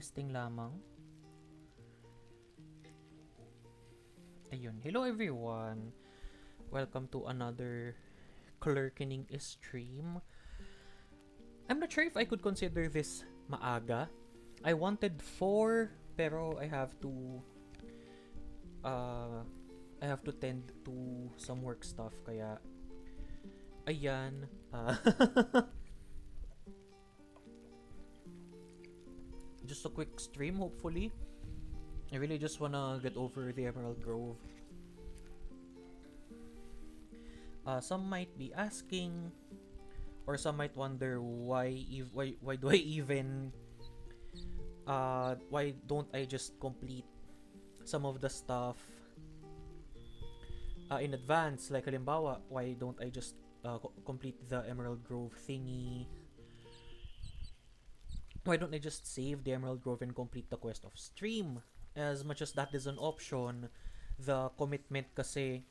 testing lamang. Ayun. Hello everyone. Welcome to another Clerkening stream. I'm not sure if I could consider this maaga. I wanted 4 pero uh I have to tend to some work stuff kaya ayan. Just a quick stream hopefully. I really just wanna get over the Emerald Grove. Some might be asking, or some might wonder why do I even why don't I just complete some of the stuff in advance? Like halimbawa, why don't I just complete the Emerald Grove thingy? Why don't I just save the Emerald Grove and complete the quest of stream? As much as that is an option, the commitment kasi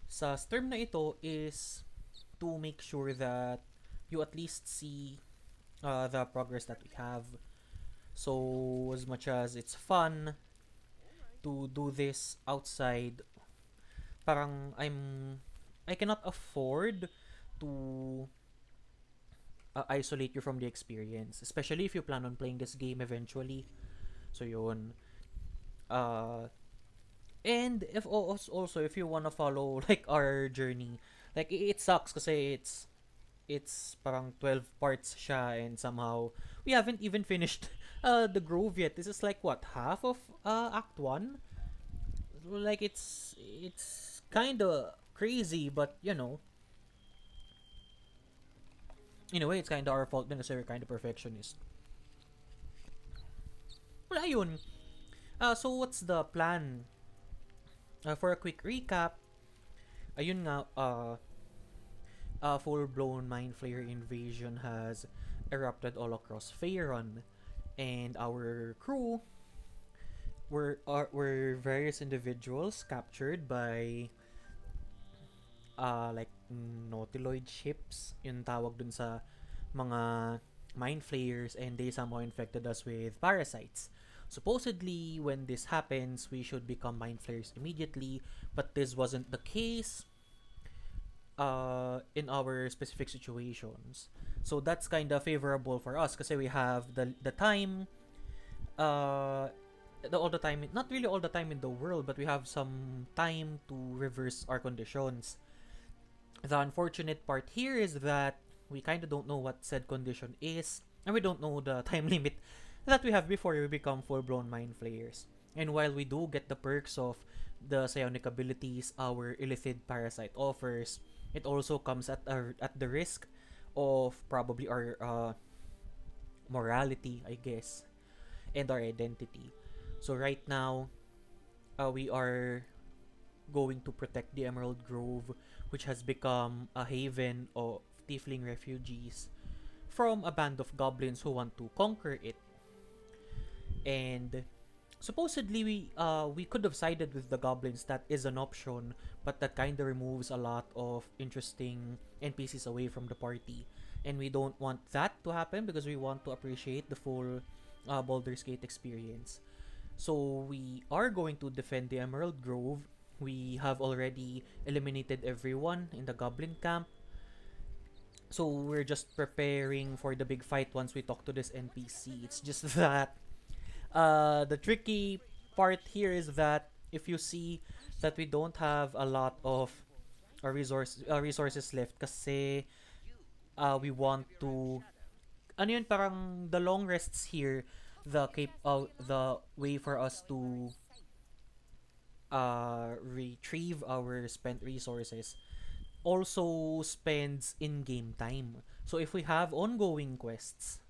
sa stream na ito is to make sure that you at least see the progress that we have. So as much as it's fun to do this outside, parang I cannot afford to isolate you from the experience, especially if you plan on playing this game eventually. So yun. And if also if you wanna follow like our journey, like it sucks kasi it's parang 12 parts siya and somehow we haven't even finished the grove yet. This is like what, half of act 1? Like it's kind of crazy, but you know, in a way it's kind of our fault din kasi we're kind of perfectionist. Well, ayun. So what's the plan? For a quick recap, ayun nga, a full-blown Mind Flayer invasion has erupted all across Faerun, and our crew were various individuals captured by like nautiloid ships, yung tawag dun sa mga Mind Flayers, and they somehow infected us with parasites. Supposedly, when this happens, we should become Mind Flayers immediately, but this wasn't the case in our specific situations. So that's kind of favorable for us kasi we have the time, all the time, not really all the time in the world, but we have some time to reverse our conditions. The unfortunate part here is that we kind of don't know what said condition is, and we don't know the time limit that we have before we become full-blown Mind Flayers. And while we do get the perks of the psionic abilities our Illithid Parasite offers, it also comes at the risk of probably our morality, I guess, and our identity. So right now, we are going to protect the Emerald Grove, which has become a haven of tiefling refugees from a band of goblins who want to conquer it. And supposedly we could have sided with the goblins. That is an option, but that kind of removes a lot of interesting NPCs away from the party, and we don't want that to happen because we want to appreciate the full Baldur's Gate experience. So we are going to defend the Emerald Grove. We have already eliminated everyone in the goblin camp, so we're just preparing for the big fight once we talk to this NPC. It's just that the tricky part here is that if you see that we don't have a lot of resources left kasi we want to ano yun, parang the long rests here, the way for us to retrieve our spent resources also spends in-game time. So if we have ongoing quests,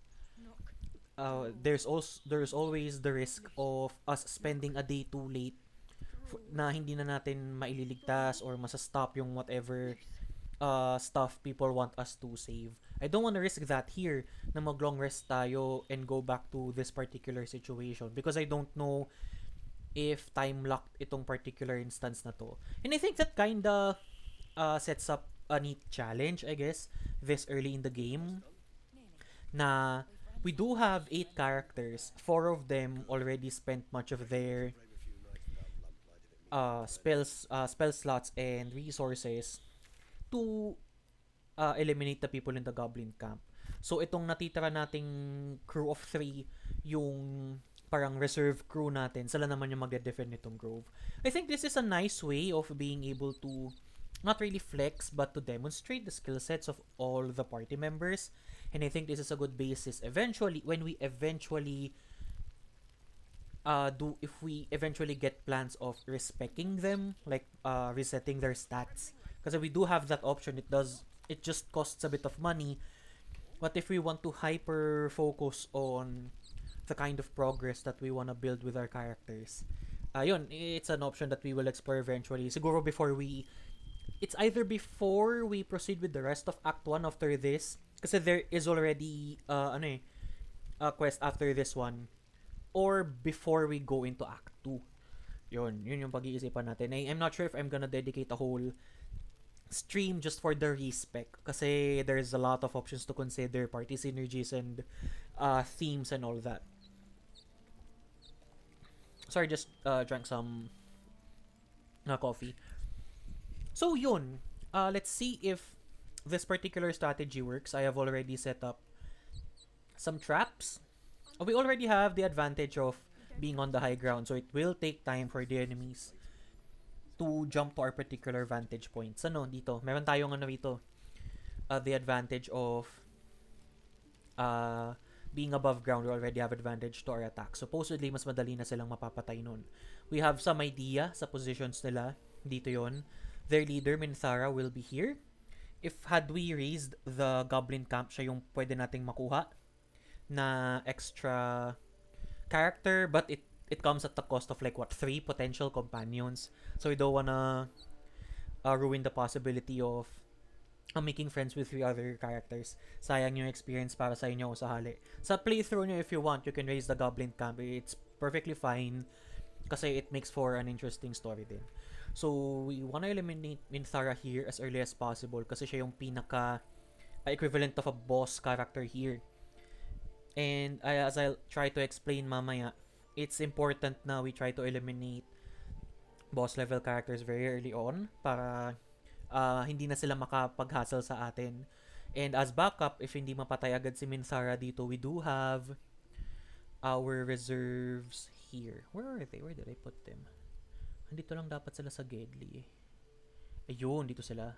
there's always the risk of us spending a day too late na hindi na natin maililigtas or masastop yung whatever stuff people want us to save. I don't want to risk that here na mag long rest tayo and go back to this particular situation because I don't know if time locked itong particular instance na to. And I think that kinda sets up a neat challenge, I guess, this early in the game na We do have 8 characters. 4 of them already spent much of their spell slots and resources to eliminate the people in the Goblin camp. So itong natitira nating crew of 3, yung parang reserve crew natin, sila naman yung mag-defend nitong grove. I think this is a nice way of being able to not really flex but to demonstrate the skill sets of all the party members, and I think this is a good basis eventually when we eventually if we eventually get plans of respecting them, like resetting their stats, because we do have that option. It just costs a bit of money, but if we want to hyper focus on the kind of progress that we want to build with our characters, yun, it's an option that we will explore eventually. Siguro it's either before we proceed with the rest of Act 1 after this, kasi there is already a quest after this one, or before we go into Act 2. Yun yung pag-iisipan natin. I'm not sure if I'm gonna dedicate a whole stream just for the respec, kasi there's a lot of options to consider, party synergies and themes and all that. Sorry, just drank some coffee. So yun, let's see if this particular strategy works. I have already set up some traps. We already have the advantage of being on the high ground, so it will take time for the enemies to jump to our particular vantage points. Dito, meron tayong rito, the advantage of being above ground. We already have advantage to our attack. Supposedly, mas madali na silang mapapatay nun. We have some idea sa positions nila. Dito yon. Their leader, Minthara, will be here. If had we raised the Goblin camp, siya yung pwede nating makuha na extra character, but it comes at the cost of 3 potential companions. So we don't wanna ruin the possibility of making friends with 3 other characters. Sayang yung experience para sa inyo o sa hali. Sa playthrough nyo, if you want, you can raise the Goblin camp. It's perfectly fine kasi it makes for an interesting story din. So we wanna eliminate Minthara here as early as possible kasi siya yung pinaka equivalent of a boss character here. And as I'll try to explain mamaya, it's important na we try to eliminate boss level characters very early on para hindi na sila makapag-hustle sa atin. And as backup, if hindi mapatay agad si Minthara dito, we do have our reserves here. Where are they? Where did I put them? Andito lang dapat sila sa Gedli. Ayun, dito sila.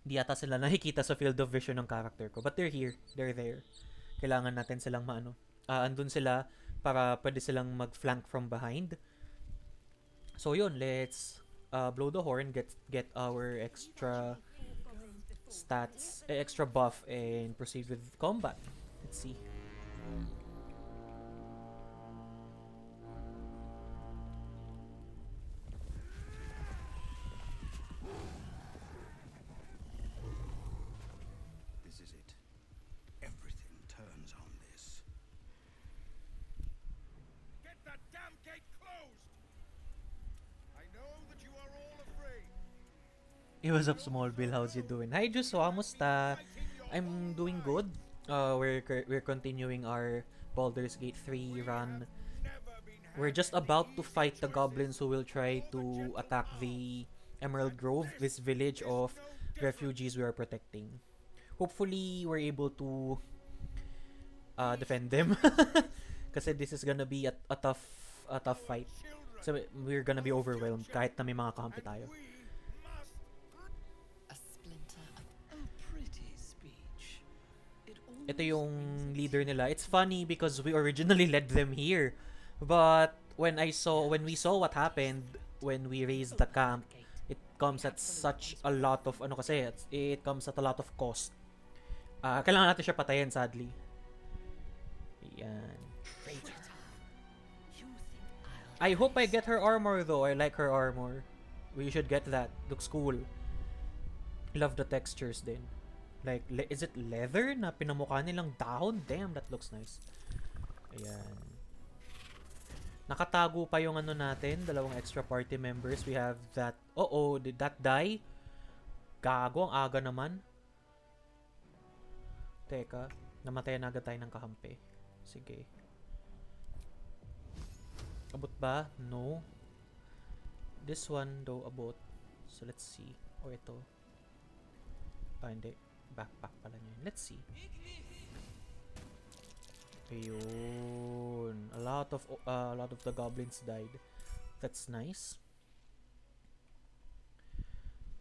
Hindi yata sila nakikita sa field of vision ng character ko. But they're here. They're there. Kailangan natin silang andun sila para pwede silang mag-flank from behind. So yun, let's blow the horn, get our extra stats, extra buff, and proceed with combat. Let's see. It was up, Smallville. How's you doing? Hi, Joshua. Kamusta? I'm doing good. We're continuing our Baldur's Gate 3 run. We're just about to fight the goblins who will try to attack the Emerald Grove, this village of refugees we are protecting. Hopefully, we're able to defend them. Kasi this is gonna be a tough fight. So we're gonna be overwhelmed kahit na may mga kakampi tayo. Ito yung leader nila. It's funny because we originally led them here. But when we saw what happened when we raised the camp, it comes at such a lot of it comes at a lot of cost. Kailangan natin siya patayin, sadly. Ayan. I hope I get her armor though. I like her armor. We should get that. Looks cool. Love the textures din. Like, is it leather na pinamukha nilang dahon? Damn, that looks nice. Ayan. Nakatago pa yung natin, dalawang extra party members. We have that. Oh, did that die? Gago, ang aga naman. Teka. Namatay na agad tayo ng kakampi. Sige. Abot ba? No. This one though abot. So let's see. O ito. Hindi. Backpack pala niya. Let's see. Ayun. A lot of the goblins died. That's nice.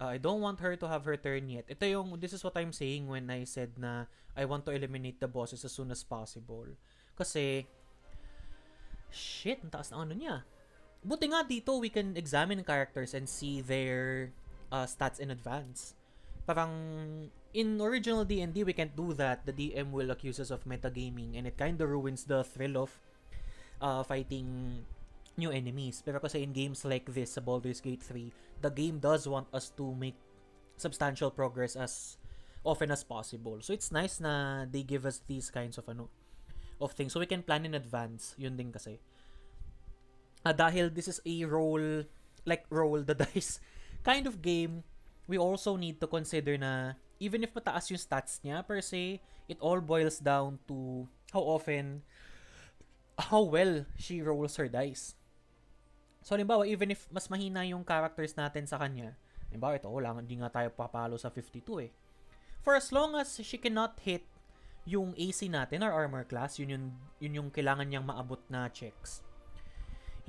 I don't want her to have her turn yet. This is what I'm saying when I said na I want to eliminate the bosses as soon as possible. Kasi, shit, ang taas na ano niya. Buti nga dito, we can examine characters and see their stats in advance. Parang, in original D&D, we can't do that. The DM will accuse us of metagaming and it kinda ruins the thrill of fighting new enemies. Pero kasi in games like this, sa Baldur's Gate 3, the game does want us to make substantial progress as often as possible. So it's nice na they give us these kinds of things so we can plan in advance. Yun din kasi. Dahil this is a roll the dice kind of game, we also need to consider na even if mataas yung stats niya per se, it all boils down to how well she rolls her dice. So, halimbawa, even if mas mahina yung characters natin sa kanya, halimbawa, ito, hindi nga tayo papalo sa 52 eh. For as long as she cannot hit yung AC natin, or armor class, yun yung kailangan niyang maabot na checks,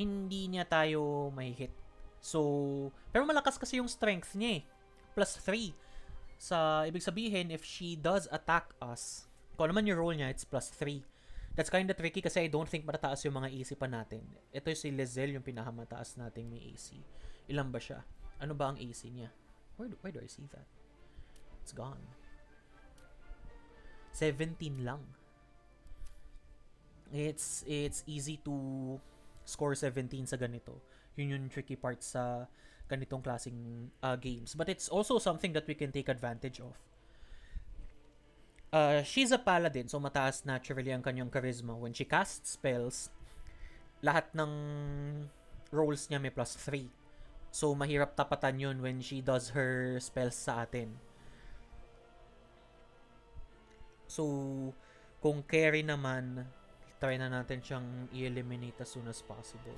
hindi niya tayo may hit. So, pero malakas kasi yung strength niya eh. Plus 3. Ibig sabihin, if she does attack us, kung naman yung roll niya, it's plus 3. That's kinda tricky kasi I don't think matataas yung mga AC pa natin. Ito si Lizelle, yung pinakamataas nating may AC. Ilan ba siya? Ano ba ang AC niya? Where do I see that? It's gone. 17 lang. It's easy to score 17 sa ganito. Yun yung tricky part sa ganitong klaseng games. But it's also something that we can take advantage of. She's a paladin, so mataas naturally ang kanyang charisma. When she casts spells, lahat ng rolls niya may plus 3. So, mahirap tapatan yun when she does her spells sa atin. So, kung carry naman, try na natin siyang i-eliminate as soon as possible.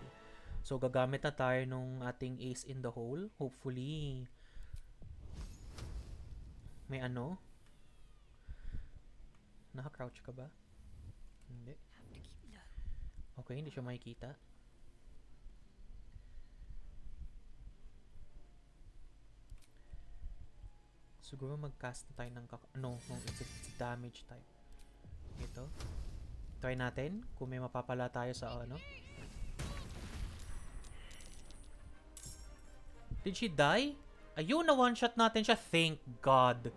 So, gagamit na tayo nung ating ace in the hole. Hopefully, may naka-crouch ka ba? Hindi. Okay, hindi siya makikita. Siguro mag-cast na tayo ng it's a damage type. Ito. Try natin kung may mapapala tayo sa Did she die? Ayun, na one-shot natin siya. Thank God.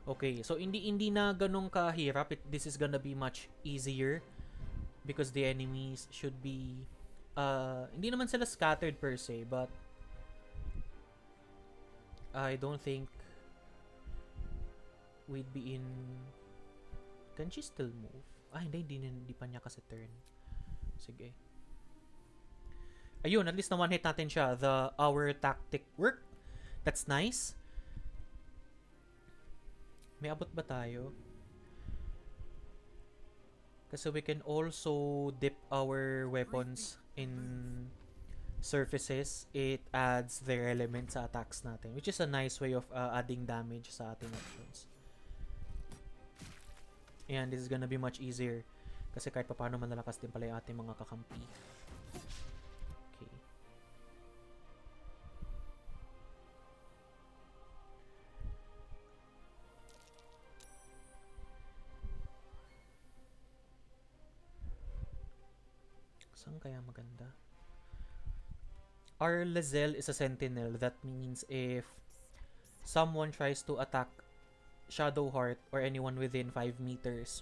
Okay, so hindi na ganun kahirap. This is gonna be much easier because the enemies should be hindi naman sila scattered per se, but I don't think we'd be in. Can she still move? Hindi pa niya kasi turn. Sige. Ayun, at least na one hit natin siya. Our tactic worked. That's nice. May abot ba tayo? Kasi we can also dip our weapons in surfaces. It adds their element sa attacks natin, which is a nice way of adding damage sa ating options. And this is gonna be much easier kasi kahit paano manlalakas din pala yung ating mga kakampi. Okay. Saan kaya maganda? Our Lizelle is a sentinel. That means if someone tries to attack Shadowheart or anyone within 5 meters,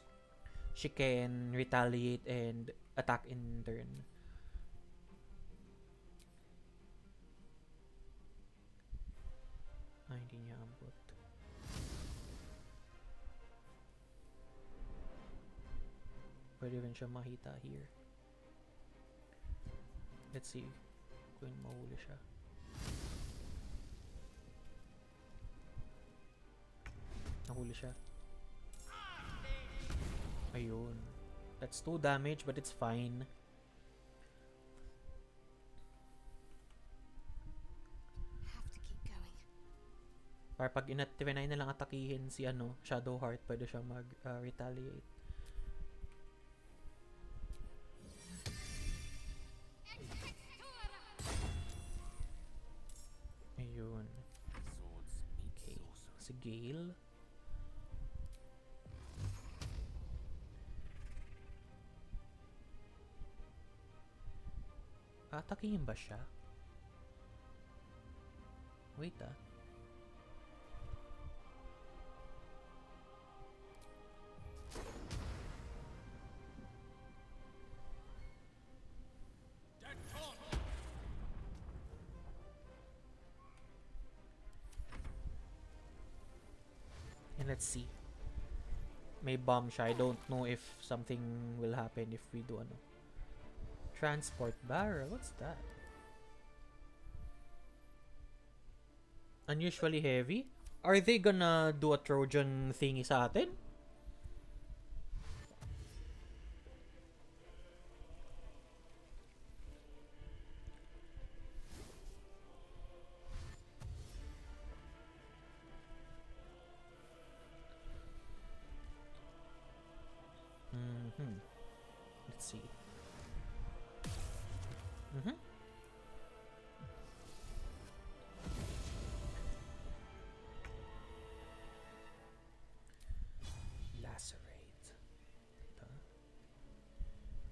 she can retaliate and attack in turn. Hindi niya ambot. Pwede rin siya makita here. Let's see kung mahuli siya. Nahuli siya. Ayun. That's 2 damage but it's fine. Have to keep going. Para pag tinry na lang atakihin si Shadowheart, pwede siya mag-retaliate. Ayun. Okay. Si Gale. Atakihin ba siya? Wait ah. And let's see. May bomb siya. I don't know if something will happen if we do transport barrel. What's that? Unusually heavy? Are they gonna do a Trojan thingy sa atin? Let's see. Lacerate.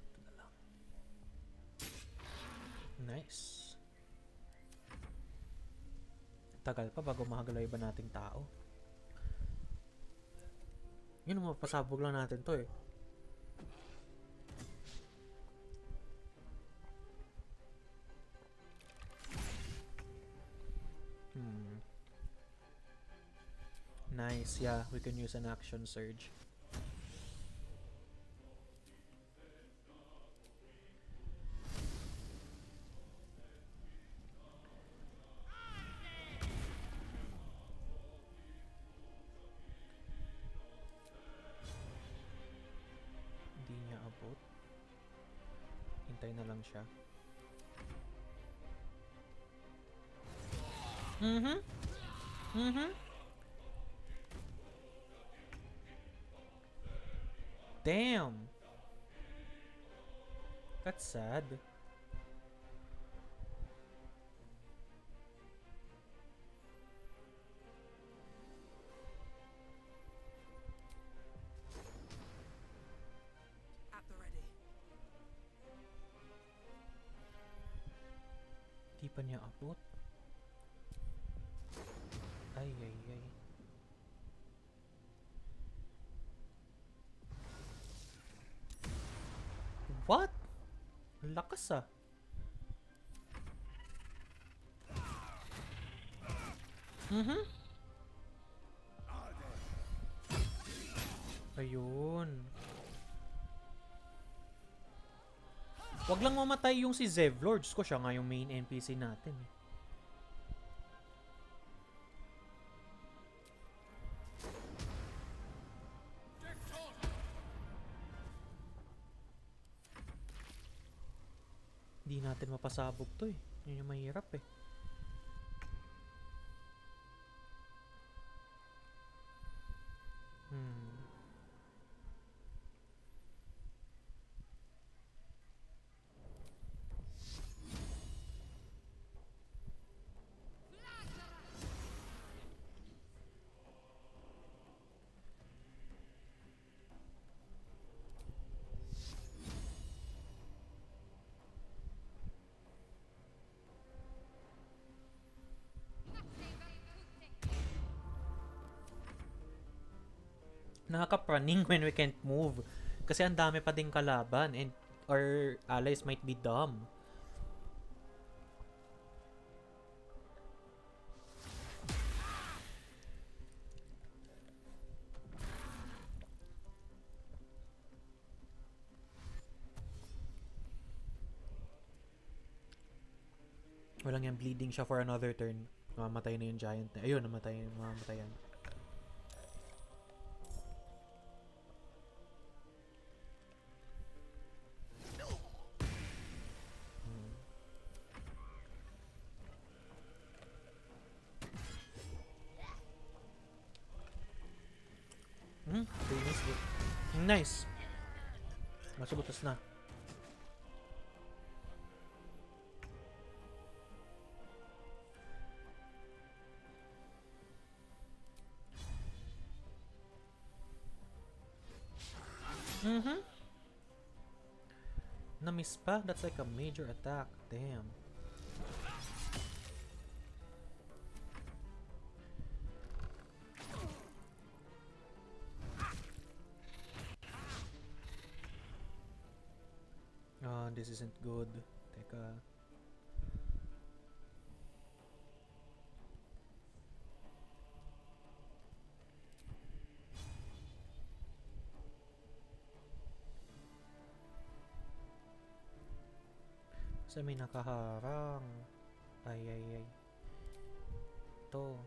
Ito na lang. Nice. Tagal pa bago mahagalaw iba nating tao. Yun, mapasabog lang natin to eh. Nice, yeah, we can use an action surge. Hindi niya abot. Hintay na lang siya. Damn! That's sad. At the ready. Di pa niya abot. Ay, ay, ay. What? Ang lakas ah. Ayun. Wag lang mamatay yung si Zevlord. Diyos ko, siya nga yung main NPC natin. Hindi natin mapasabog to eh. Yun yung mahirap eh. Nakaka-praning when we can't move. Kasi ang dami pa ding kalaban and our allies might be dumb. Walang yan, bleeding siya for another turn. Mamamatay na yung giant. Ayun, mamamatay yan. Okay, nice. Nice. Masubutas na. Na-miss pa? That's like a major attack. Damn. This isn't good. Teka. Kasi may nakaharang. Ay. Ito.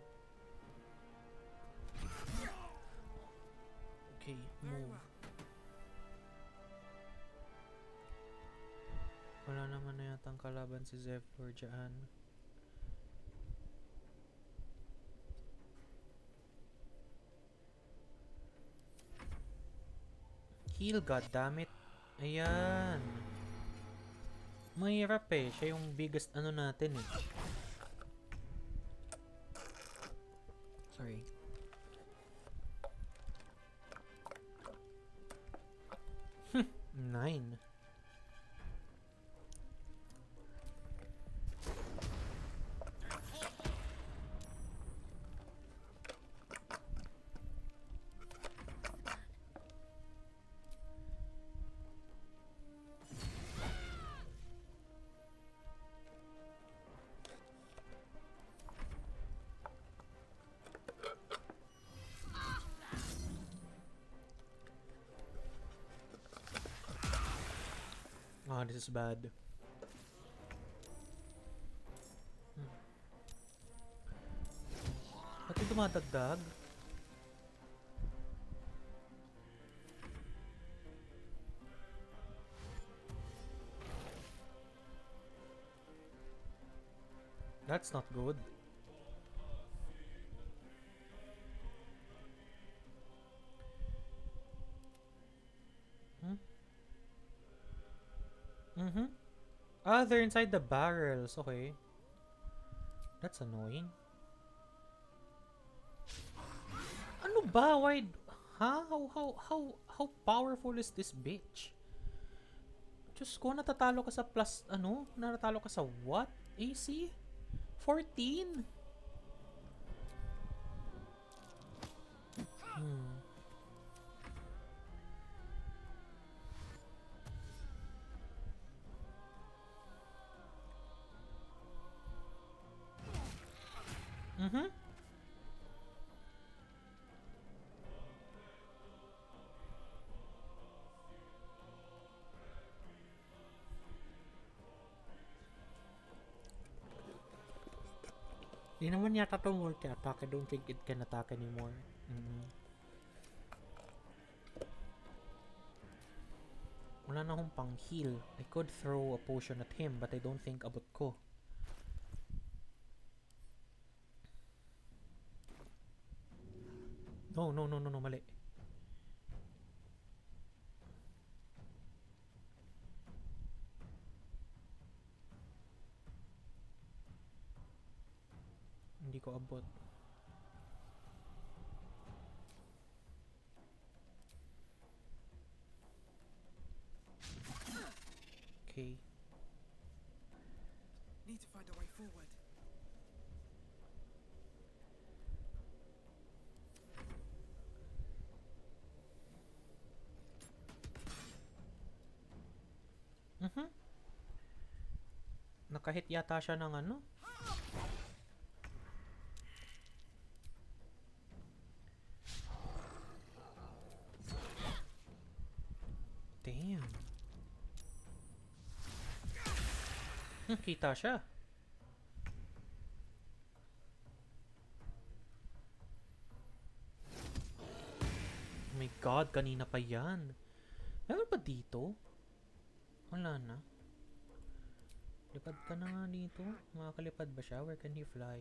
Okay, move. Wala naman na yatang kalaban si Zephyr dyan. Heal, goddammit. Ayan. Mahirap eh. Siya yung biggest ano natin eh. Sorry. Nine. This is bad. Ba't yung dumadagdag? That's not good. They're inside the barrels. Okay. That's annoying. Ano ba? Why? Huh? How powerful is this bitch? Diyos ko, natatalo ka sa plus, ano? Natatalo ka sa what? AC? 14? Di naman yata to multi-attack. I don't think it can attack anymore. Wala na akong pang heal. I could throw a potion at him, but I don't think abot ko. No, mali. Hindi ko abot. Okay. Need to find a way forward. Nakahit yata siya ng ano? Damn. Kita siya. Oh my god, kanina pa yan. Meron pa dito? Wala na. Lipad ka na nga dito. Makakalipad ba siya? Where can he fly?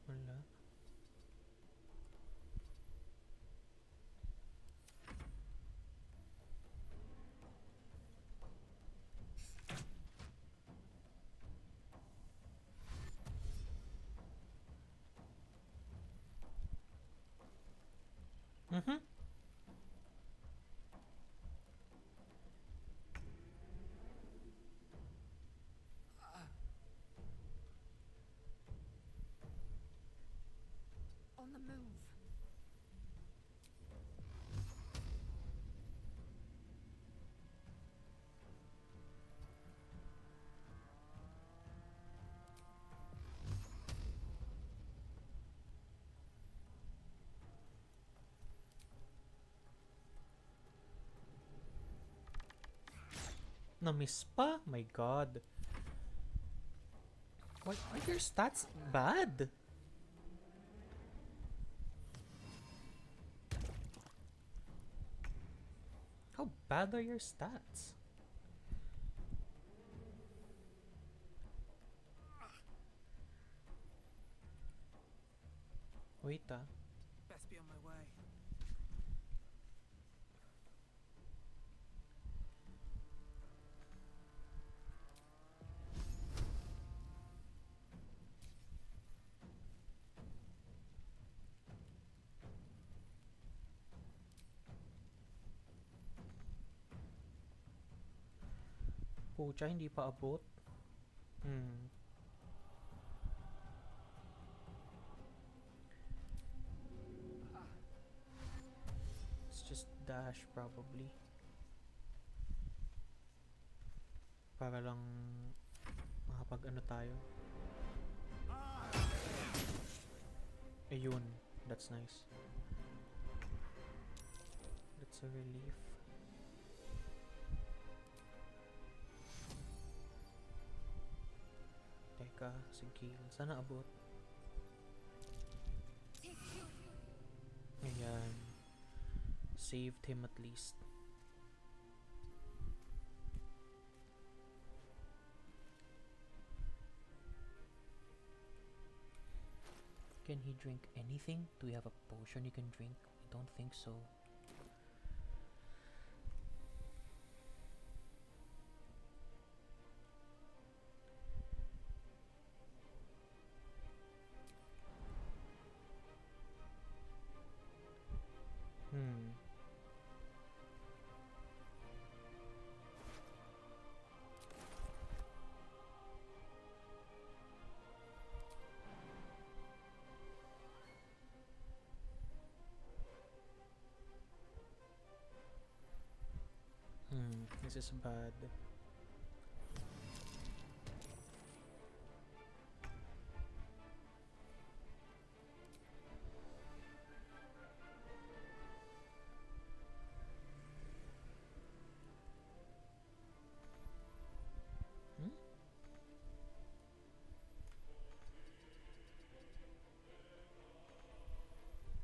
Wala. Na-miss pa? My god. Why are your stats bad? How bad are your stats? Wait ah. Best be on my way. Pucha, hindi pa abot. It's just dash probably. Para lang makapag ano tayo. Ayun, that's nice. That's a relief. Teka, sige. Sana abot. Ayan. Saved him at least. Can he drink anything? Do we have a potion he can drink? I don't think so. This is bad.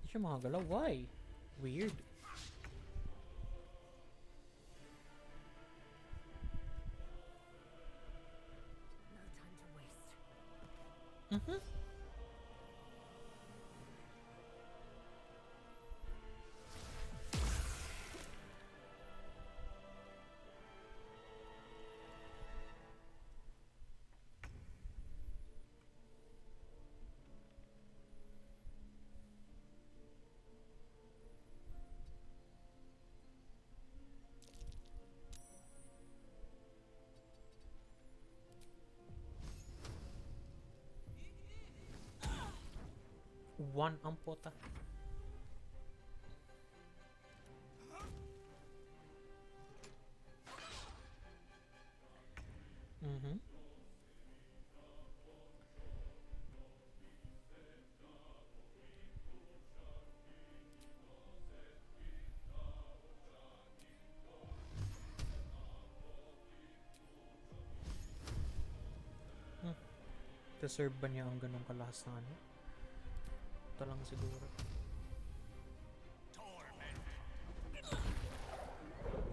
Hindi siya makagalaw. Why? Weird. No time to waste. One ampota. Deserve ba niya ang ganong kalahas na ano? Ito lang siguro.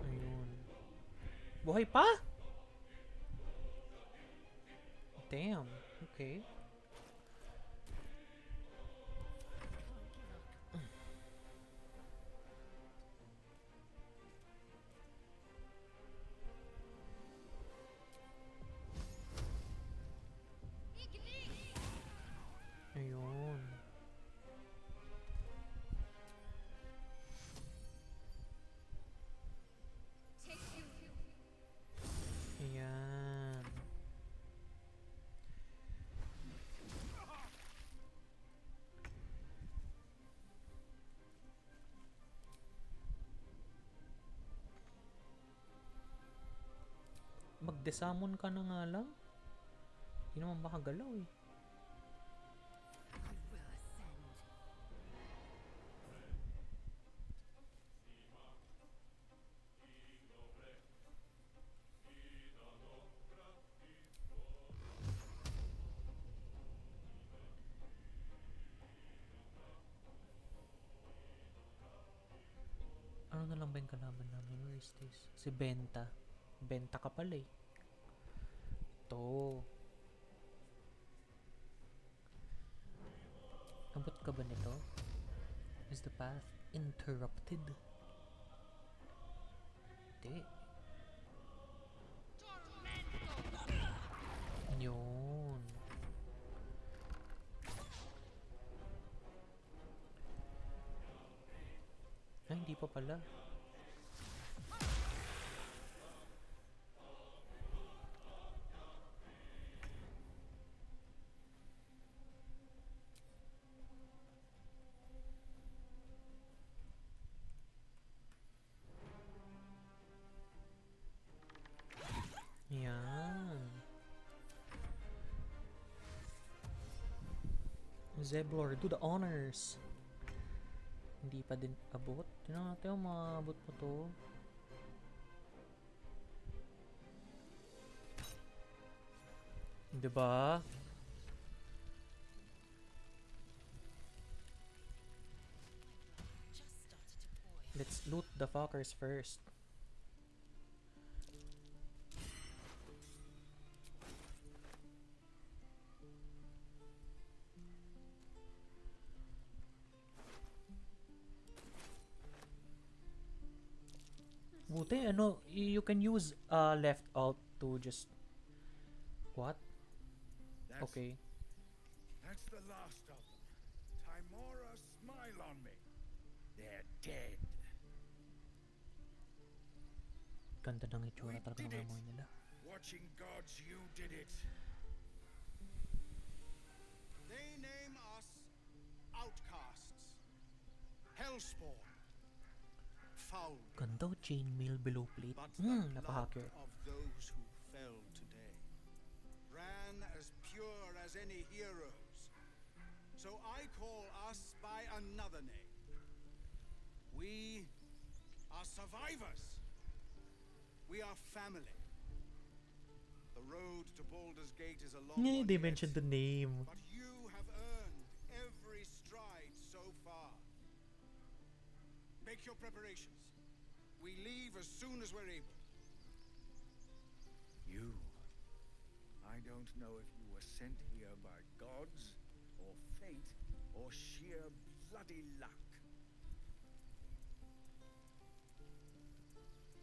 Ayun. Buhay pa? Damn. Okay. Ayun. Ayan. Magdesamon ka na nga lang. Hindi naman makagalaw eh. I will ascend. na lang ba yung kalaban namin? Where is this? Si Benta. Benta ka pala eh. To. Abot ka ba nito? Is the path interrupted? Hindi. Yun. Ay, hindi pa pala. Yan. Zeblor, do the honors. Hindi pa din abot. Tingnan natin kung maabot mo to. Diba? Let's loot the fuckers first. Buti, ano, you can use left alt to just... What? Okay. That's the last of them. Timora, smile on me. They're dead. Ganda ng itsura We talaga did ng it. amoy nila. Watching gods, you did it. They name us outcasts, hellspawn, foul. Ganda, chainmail below plate. But the blood Napaka-accurate. of those who fell today ran as pure as any heroes. So I call us by another name. We are survivors. We are family. The road to Baldur's Gate is a long one They yet, mentioned the name. but you have earned every stride so far. Make your preparations. We leave as soon as we're able. You. I don't know if you were sent here by gods, or fate, or sheer bloody luck.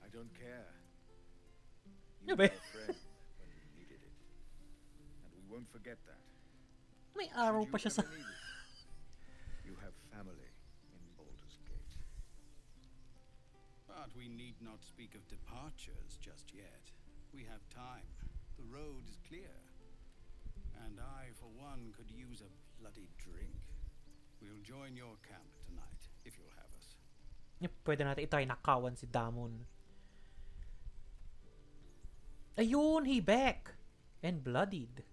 I don't care. You Yeah, were but- a friend when we needed it. And we won't forget that. May arrow Should pa you siya sa... ever need it, you have family in Baldur's Gate. But we need not speak of departures just yet. We have time. The road is clear. And I, for one, could use a bloody drink. We'll join your camp tonight, if you'll have us. Pwede natin itry nakawan si Damon. Ayun, he back! And bloodied.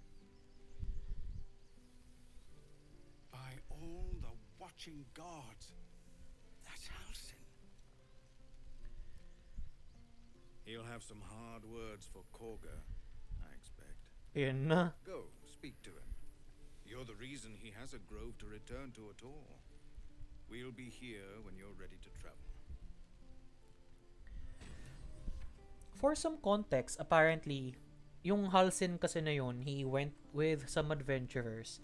By all the watching gods, that's Halsin. He'll have some hard words for Korga, I expect. Ayun na. Go, speak to him. You're the reason he has a grove to return to at all. We'll be here when you're ready to travel. For some context, apparently, yung Halsin kasi na yun, he went with some adventurers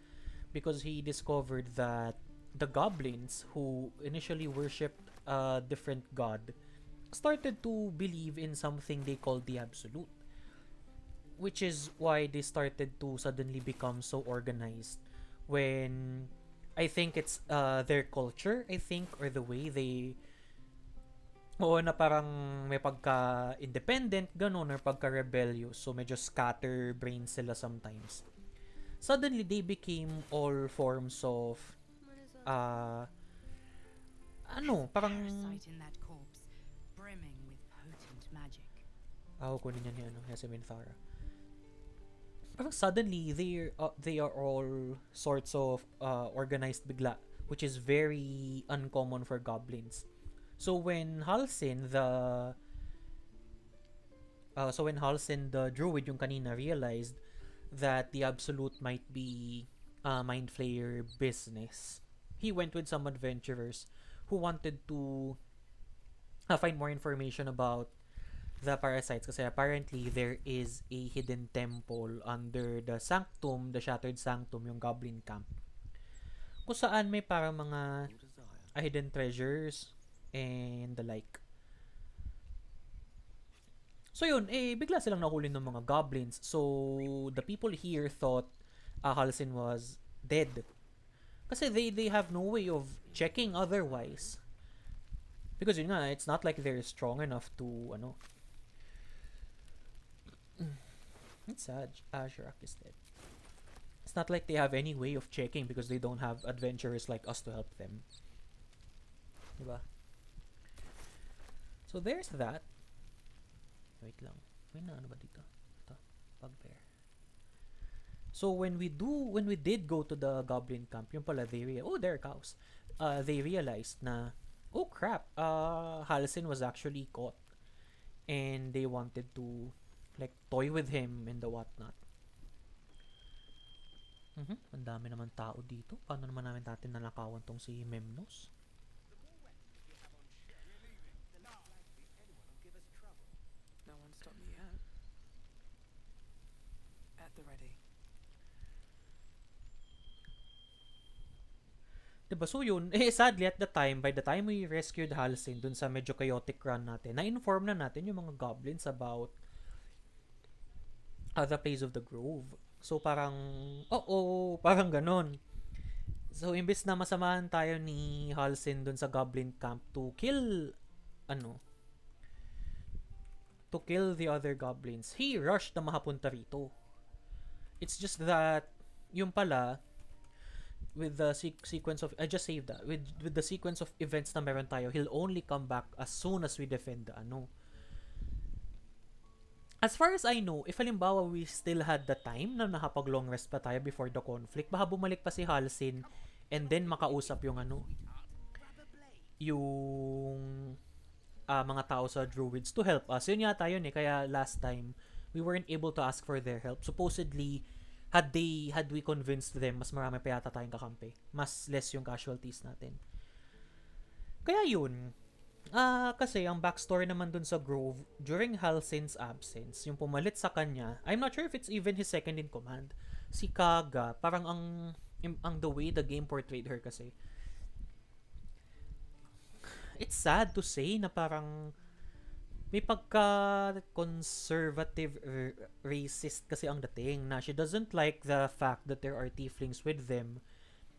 because he discovered that the goblins who initially worshipped a different god started to believe in something they called the Absolute. Which is why they started to suddenly become so organized when I think it's their culture, I think, or the way they oo na parang may pagka-independent, ganun, or pagka-rebellious. So, medyo scatter-brain sila sometimes. Suddenly, they became all forms of, parang, Parasite in that corpse, brimming with potent magic. kunin niya ni, si Minthara. Parang suddenly, they are all sorts of organized bigla, which is very uncommon for goblins. So when Halsin the druid yung kanina realized that the Absolute might be mind flayer business, he went with some adventurers who wanted to find more information about the parasites kasi apparently there is a hidden temple under the sanctum, the shattered sanctum, yung goblin camp. Kung saan may parang mga hidden treasures and the like. So yun, bigla silang nahuli ng mga goblins. So the people here thought Halsin was dead. Kasi they have no way of checking otherwise. Because yun nga, it's not like they're strong enough to, it's sad. Shirak is dead. It's not like they have any way of checking because they don't have adventurers like us to help them. Diba? So there's that. Wait lang. May na ano ba dito? Ito. Bugbear. So when we did go to the goblin camp, yung pala there are cows. They realized na, oh crap, Halsin was actually caught. And they wanted to like toy with him and the whatnot. Ang dami naman tao dito. Paano naman namin natin nalakawan tong si Memnos? No one stopped me yet. At the ready. Diba? So yun, sadly at the time, by the time we rescued Halsin dun sa medyo chaotic run natin, na-inform na natin yung mga goblins about the place of the grove. So parang, parang ganon. So imbes na masamahan tayo ni Halsin dun sa goblin camp to kill the other goblins, he rushed na mahapunta rito. It's just that yung pala with the sequence of I just saved that with the sequence of events na meron tayo, he'll only come back as soon as we defend the As far as I know, if halimbawa we still had the time na nakapag long rest pa tayo before the conflict, baka bumalik pa si Halsin and then makausap yung yung mga tao sa druids to help us. Yun yata yun kaya last time we weren't able to ask for their help. Supposedly had we convinced them, mas marami pa yata tayong kakampi. Mas less yung casualties natin. Kaya yun. Kasi ang backstory naman dun sa Grove, during Halsin's absence, yung pumalit sa kanya, I'm not sure if it's even his second in command. Si Kaga, parang ang the way the game portrayed her kasi. It's sad to say na parang may pagka-conservative racist kasi ang dating na she doesn't like the fact that there are tieflings with them.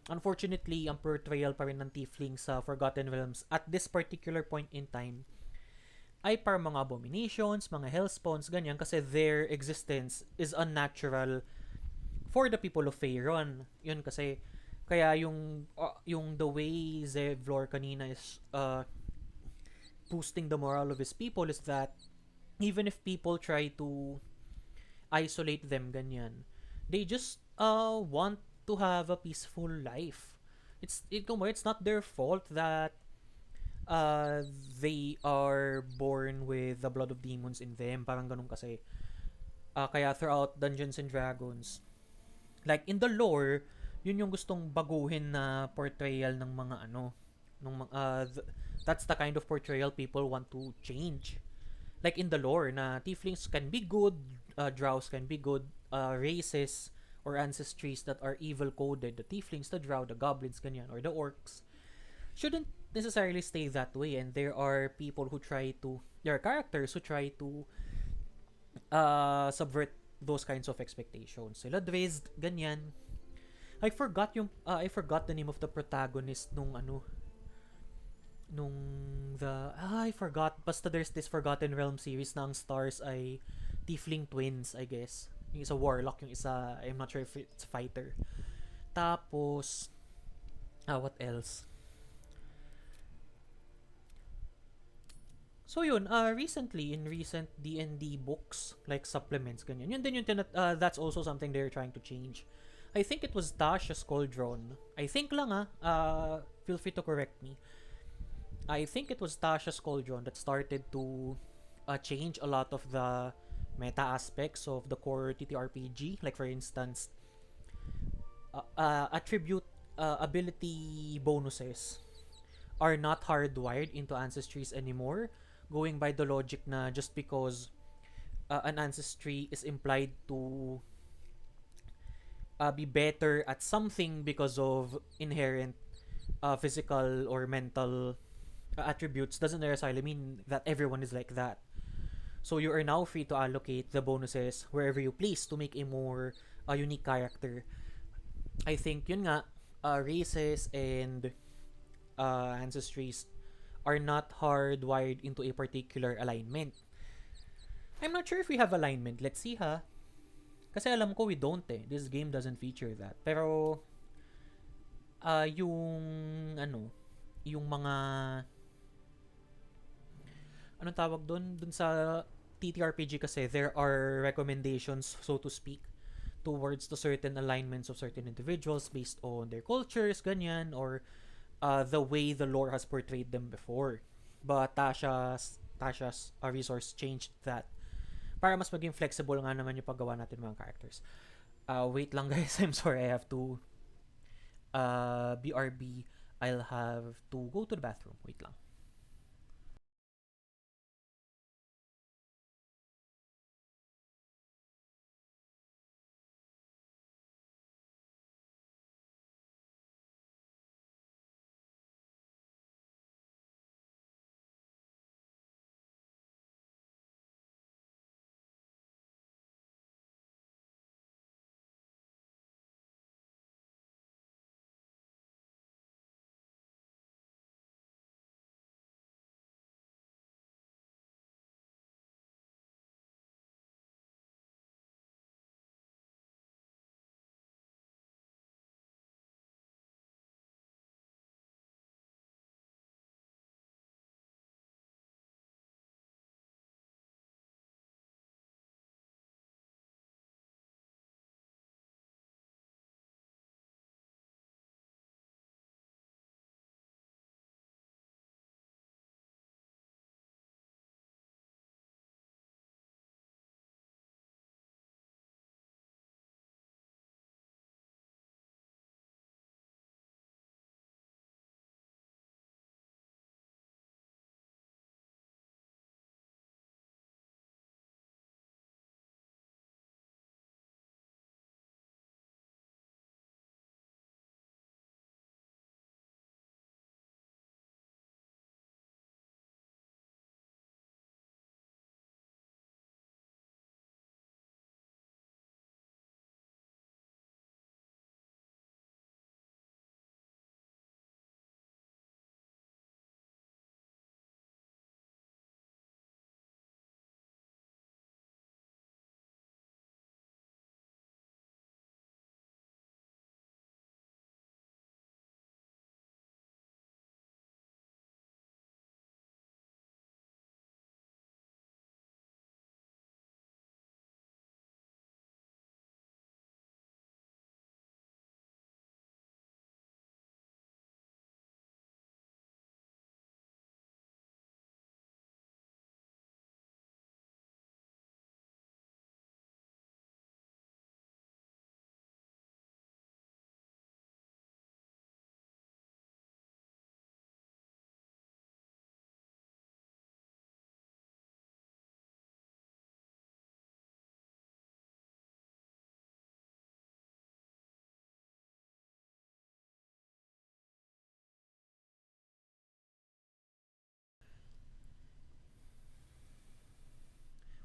Unfortunately, ang portrayal pa rin ng tieflings sa Forgotten Realms at this particular point in time ay parang mga abominations, mga hellspawns, ganyan, kasi their existence is unnatural for the people of Faerun. Yun kasi, kaya yung the way Zevlor kanina is boosting the morale of his people is that even if people try to isolate them ganyan, they just want to have a peaceful life. It's not their fault that they are born with the blood of demons in them. Parang ganun kasi. Kaya throughout Dungeons and Dragons, like in the lore, yun yung gustong baguhin na portrayal ng mga that's the kind of portrayal people want to change. Like in the lore na tieflings can be good, drows can be good, races or ancestries that are evil coded, the tieflings, the drow, the goblins, ganyan, or the orcs shouldn't necessarily stay that way, and there are characters who try to subvert those kinds of expectations. Sila Drizzt, ganyan. I forgot the name of the protagonist I forgot. Basta there's this Forgotten Realm series na ang stars ay tiefling twins, I guess. Yung isa warlock, yung isa, I'm not sure if it's fighter. Tapos, what else? So yun, recently, in recent D&D books, like supplements, ganyan, yun din yung that's also something they're trying to change. I think it was Tasha's Cauldron. I think lang feel free to correct me. I think it was Tasha's Cauldron that started to change a lot of the meta aspects of the core TTRPG. Like for instance, attribute ability bonuses are not hardwired into ancestries anymore, going by the logic na just because an ancestry is implied to be better at something because of inherent physical or mental attributes doesn't necessarily mean that everyone is like that. So you are now free to allocate the bonuses wherever you please to make a more unique character. I think yun nga, races and ancestries are not hardwired into a particular alignment. I'm not sure if we have alignment. Let's see ha. Kasi alam ko we don't eh. This game doesn't feature that. Pero yung ano, yung mga anong tawag doon? Doon sa TTRPG kasi there are recommendations, so to speak, towards to certain alignments of certain individuals based on their cultures, ganyan, or the way the lore has portrayed them before. But Tasha's resource changed that para mas maging flexible nga naman yung paggawa natin mga characters. Wait lang guys, I'm sorry, I have to BRB. I'll have to go to the bathroom. Wait lang.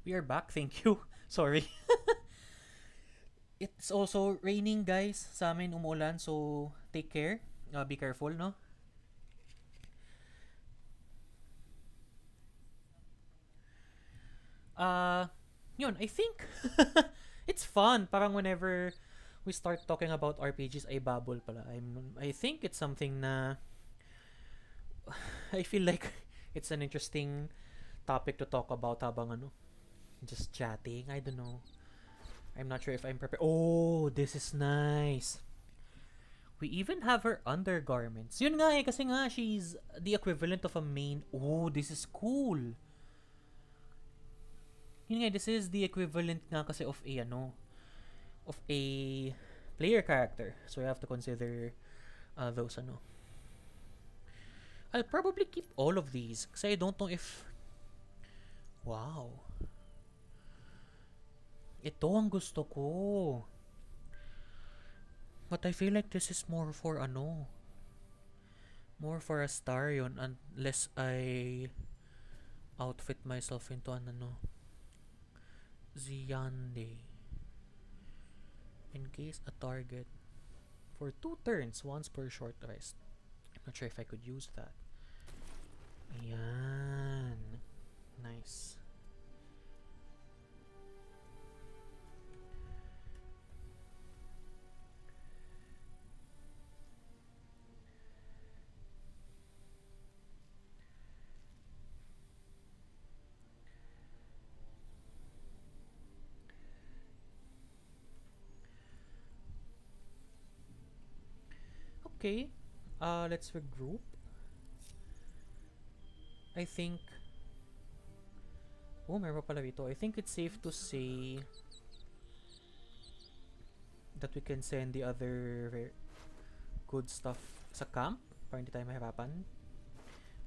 We are back. Thank you. Sorry. It's also raining, guys. Sa amin umuulan, so take care. Be careful, no? Uh, yun, I think it's fun. Parang whenever we start talking about RPGs, ay babol pala. I think it's something na I feel like it's an interesting topic to talk about habang ano, just chatting. I don't know. I'm not sure if I'm prepared. Oh, this is nice. We even have her undergarments. Yun nga eh, kasi nga she's the equivalent of a main. Oh, this is cool. Yun nga, this is the equivalent nga kasi of a ano, of a player character. So you have to consider those ano. I'll probably keep all of these kasi I don't know if... Wow. Ito ang gusto ko. But I feel like this is more for ano. More for Astarion unless I outfit myself into an ano. Ziande. Engage a target for 2 turns, once per short rest. I'm not sure if I could use that. Ayan. Nice. Okay. Let's regroup. I think... Oh, meron pa pala dito. I think it's safe to say that we can send the other good stuff sa camp para hindi tayo mahirapan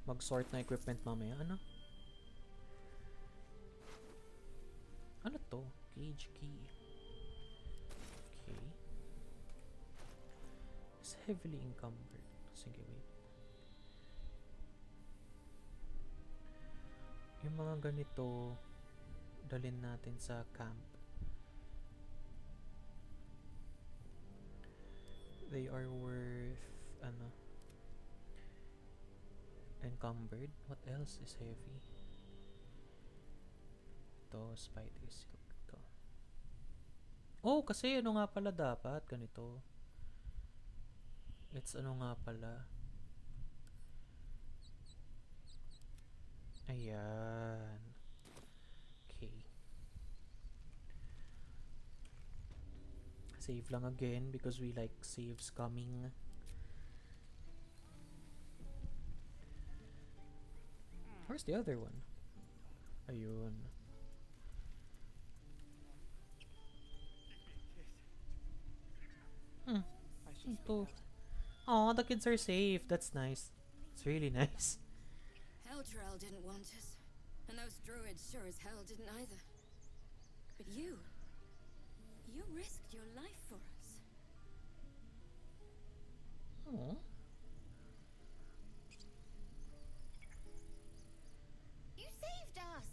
mag-sort na equipment mamaya. Ano to? Cage key. Okay. It's heavily encumbered. Sige, wait. Yung mga ganito dalhin natin sa camp. They are worth encumbered. What else is heavy? Ito, spider silk. Ito. Oh, kasi ano nga pala dapat ganito. It's ano nga pala. Ayan. Okay. Save lang again because we like saves coming. Where's the other one? Ayun. I should Ito. Oh, the kids are safe. That's nice. It's really nice. Eldrael didn't want us, and those druids sure as hell didn't either. But you risked your life for us. Oh. You saved us,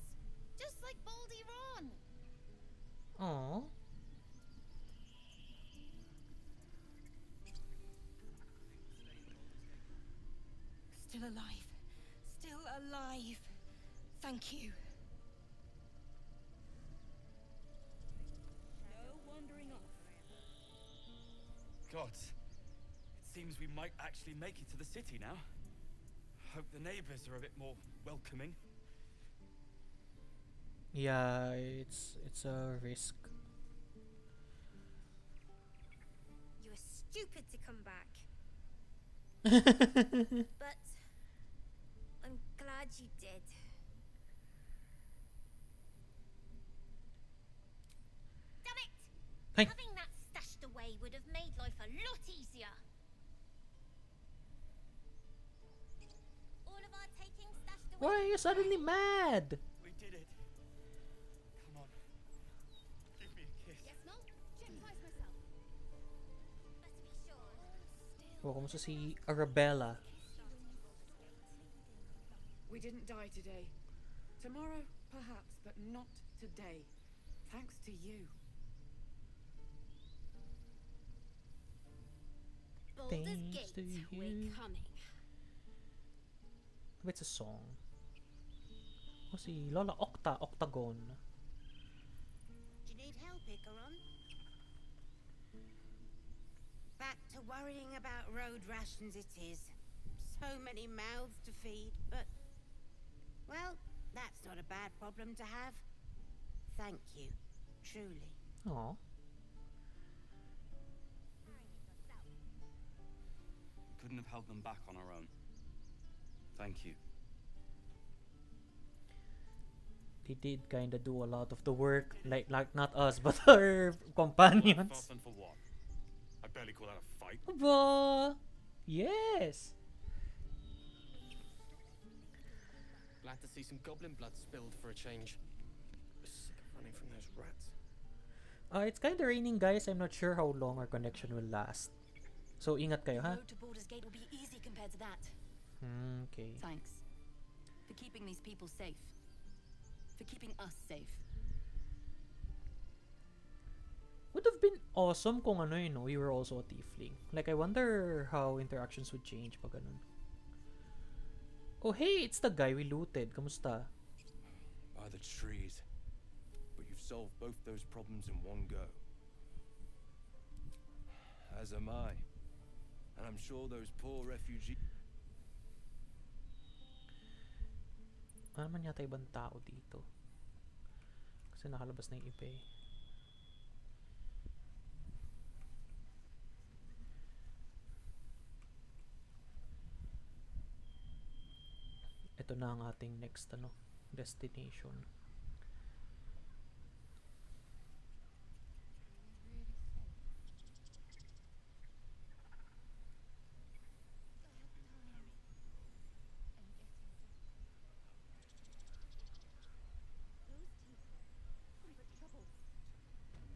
just like Baldur. Oh. Still alive. Still alive. Thank you. No wandering off. Gods, it seems we might actually make it to the city now. Hope the neighbors are a bit more welcoming. Yeah, it's a risk. You were stupid to come back, but I'm glad you did. Damn it! Hey. Having that stashed away would have made life a lot easier. All of our taking stashed away. Why are you suddenly mad? We did it. Come on. Give me a kiss. Yes, no? Check twice myself. Better be sure. Oh, kamusta si Arabella? We didn't die today. Tomorrow, perhaps, but not today. Thanks to you. Baldur's Thanks to Gate, we're you. coming. It's a song. Oh, si Lola Octagon. Do you need help, Icaron? Back to worrying about road rations it is. So many mouths to feed, but... Well, that's not a bad problem to have. Thank you. Truly. Oh. Couldn't have held them back on our own. Thank you. They did kinda do a lot of the work, like not us, but our companions. Fast and for what? I barely call that a fight. Aba! Yes! Glad to see some goblin blood spilled for a change. Sick of running from those rats. It's kinda raining, guys. I'm not sure how long our connection will last. So, ingat kayo, The ha? road to Baldur's Gate will be easy compared to that. Okay. Thanks. For keeping these people safe. For keeping us safe. Would have been awesome kung ano yun, no? We were also a tiefling. Like, I wonder how interactions would change pag ganun. Oh, hey! It's the guy we looted. Kamusta? By the trees. But you've solved both those problems in one go. As am I. And I'm sure those poor refugees... Ano man yata ibang tao dito? Kasi nakalabas na yung iba eh. Ito na ang ating next destination.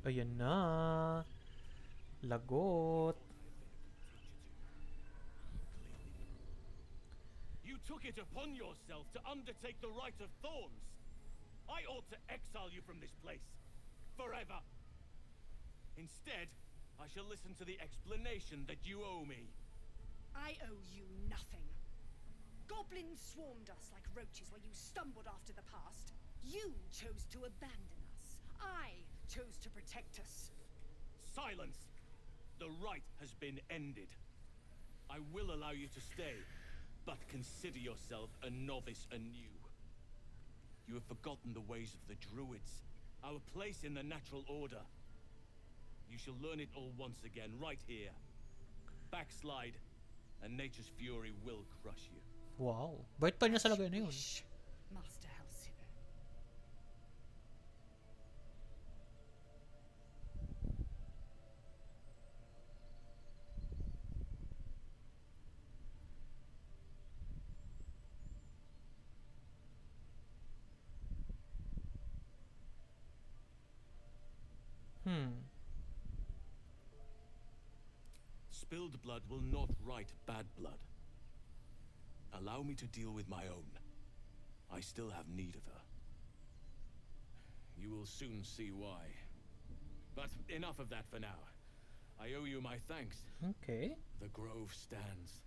Ayan na. Lagot. You took it upon yourself to undertake the Rite of Thorns. I ought to exile you from this place. Forever. Instead, I shall listen to the explanation that you owe me. I owe you nothing. Goblins swarmed us like roaches where you stumbled after the past. You chose to abandon us. I chose to protect us. Silence! The rite has been ended. I will allow you to stay, but consider yourself a novice anew. You have forgotten the ways of the Druids, our place in the natural order. You shall learn it all once again, right here. Backslide, and nature's fury will crush you. Wow. Bait pa niya sa lagay na yun. Master Halcyon. Spilled blood will not right bad blood. Allow me to deal with my own. I still have need of her. You will soon see why. But enough of that for now. I owe you my thanks. Okay. The grove stands.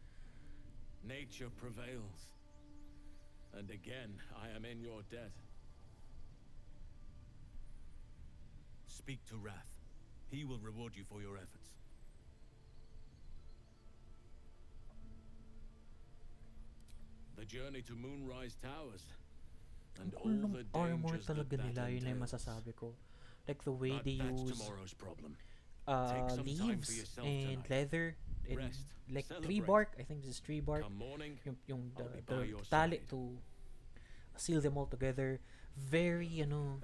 Nature prevails. And again, I am in your debt. Speak to Wrath. He will reward you for your efforts. The journey to Moonrise Towers. And all the armor dangers that talaga nila, yun ay entails. masasabi ko. Like the way But they that's use tomorrow's problem. Take some time for leaves yourself and tonight. leather and Rest, like tree celebrate. bark. I think this is tree bark. Come morning, Yung I'll be by your tali side. to seal them all together. Very Then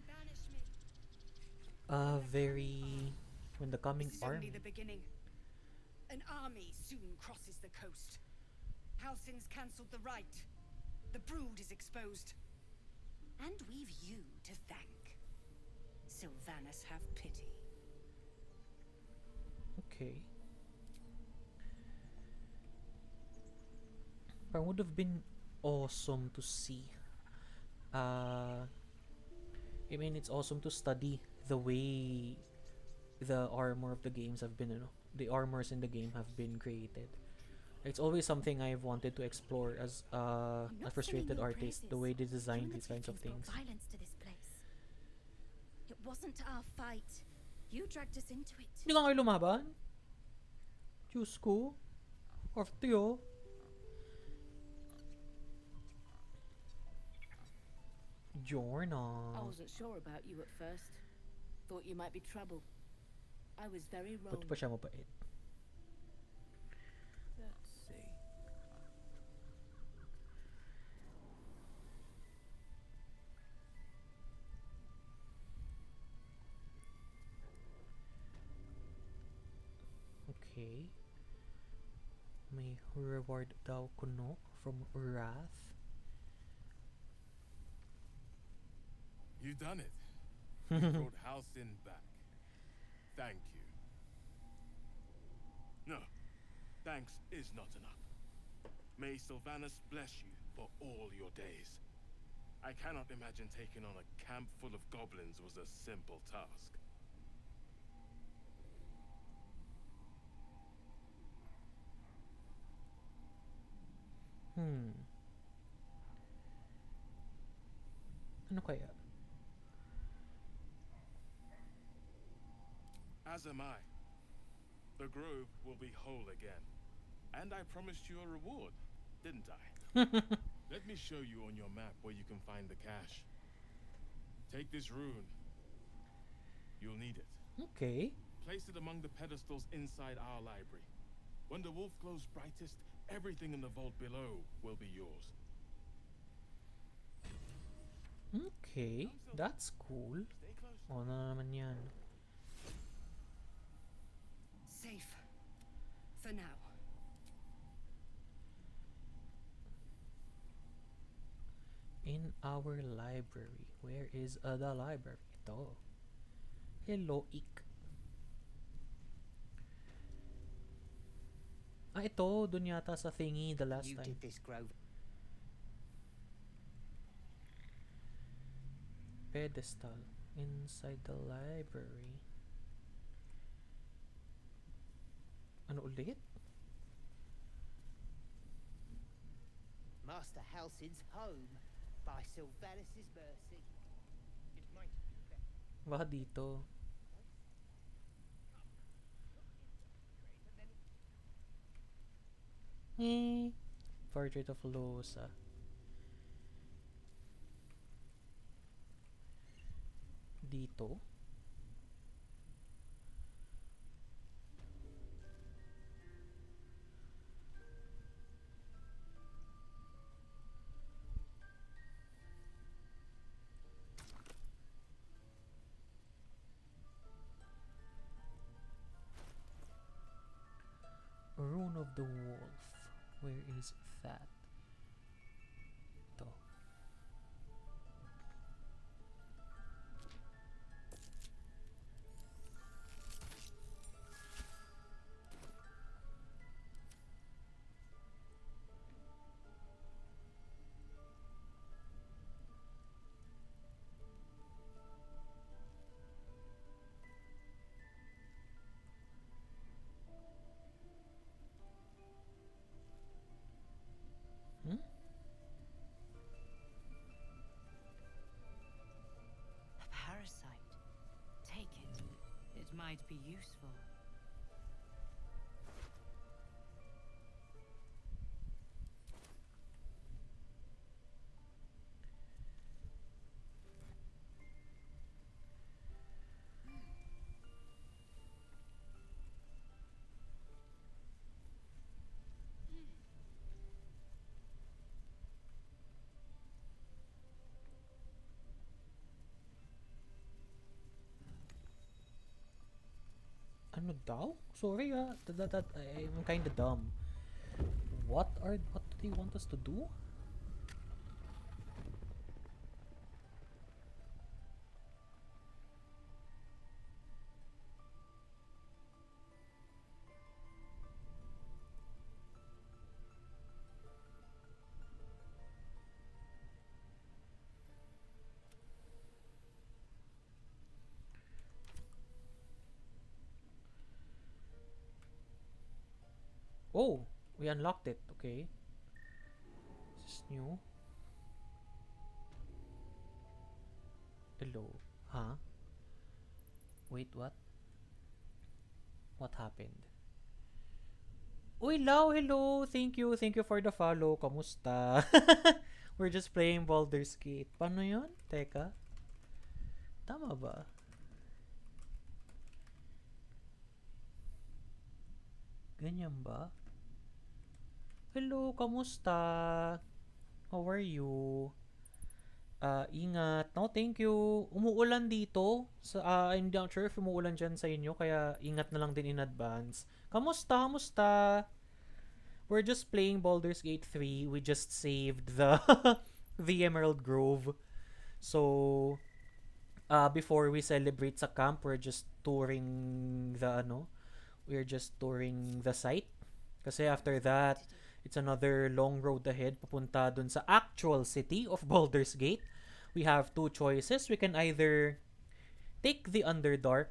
banish me. very when the coming This is only army. the beginning. An army soon crosses the coast. Halcyon's cancelled the rite. The brood is exposed. And we've you to thank. Sylvanas, have pity. Okay. But would have been awesome to see. I mean, it's awesome to study the way the armor of the games have been, the armors in the game have been created. It's always something I've wanted to explore as a frustrated artist, the way they design these kinds of things. Violence to this place. It wasn't our fight. You dragged us into it. Hindi ka kayo lumaban? Diyos ko. After you. Jorna. I wasn't sure about you at first. Thought you might be trouble. I was very wrong. Ba't pa siya mabait? Let's see. Okay. May reward daw kuno from Wrath. You've done it. You brought Halcyon back. Thank you. No, thanks is not enough. May Sylvanas bless you for all your days. I cannot imagine taking on a camp full of goblins was a simple task. Ano kaya? As am I. The grove will be whole again. And I promised you a reward, didn't I? Let me show you on your map where you can find the cache. Take this rune. You'll need it. Okay. Place it among the pedestals inside our library. When the wolf glows brightest, everything in the vault below will be yours. Okay, that's cool. Oh, na naman yan. Safe. For now. In our library. Where is the library? Ito. Hello, Ik. Ah, ito. Dun yata sa thingy the last time. You did this, Grove. Pedestal. Inside the library. Ano ulit? Master Halcyon's home by Sylvanas' mercy. It might be better. Baka dito. Portrait of Losa. Dito. Rune of the Wolf. Where is that? Ito. A parasite. Take it. It might be useful. Ano daw? Sorry I'm kinda dumb. What do they want us to do? Oh, we unlocked it. Okay. This is new. Hello. Huh? Wait, what? What happened? Uy, Lau, hello. Thank you. Thank you for the follow. Kamusta? We're just playing Baldur's Gate. Paano yun? Teka. Tama ba? Ganyan ba? Hello, kamusta? How are you? Ingat. No, thank you. Umuulan dito. I'm not sure if umuulan dyan sa inyo, kaya ingat na lang din in advance. Kamusta? Kamusta? We're just playing Baldur's Gate 3. We just saved the the Emerald Grove. So, before we celebrate sa camp, we're just touring the site. Kasi after that, it's another long road ahead papunta dun sa actual city of Baldur's Gate. We have two choices. We can either take the Underdark,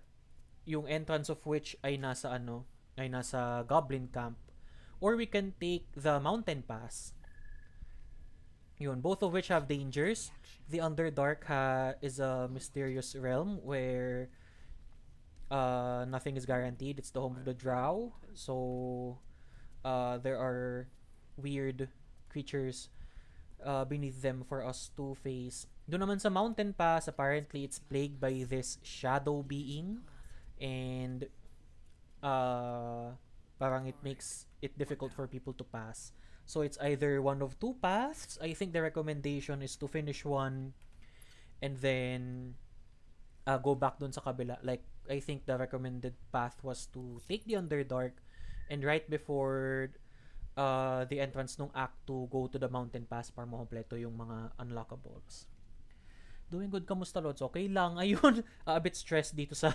yung entrance of which ay nasa Goblin Camp, or we can take the Mountain Pass. Yun, both of which have dangers. The Underdark is a mysterious realm where nothing is guaranteed. It's the home of the Drow. So there are weird creatures beneath them for us to face. Doon naman sa Mountain Pass, apparently it's plagued by this shadow being, and parang it makes it difficult for people to pass. So it's either one of two paths. I think the recommendation is to finish one and then go back dun sa kabila. Like, I think the recommended path was to take the Underdark and right before the entrance nung Act 2, go to the Mountain Pass para makompleto yung mga unlockables. Doing good, kamusta, Lods? Okay lang. Ayun, a bit stressed dito sa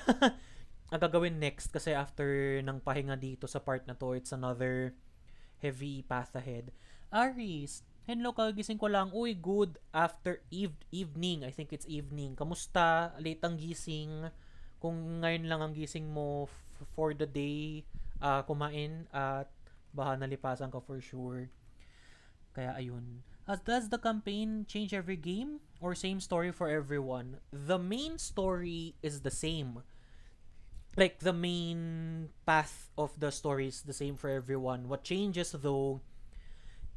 ang gagawin next kasi after ng pahinga dito sa part na to, it's another heavy path ahead. Aris, hello, kagising ko lang. Uy, good. After evening. I think it's evening. Kamusta? Late ang gising. Kung ngayon lang ang gising mo for the day, kumain at baka nalipasan ka for sure. Kaya ayun. Does the campaign change every game? Or same story for everyone? The main story is the same. Like, the main path of the story is the same for everyone. What changes, though,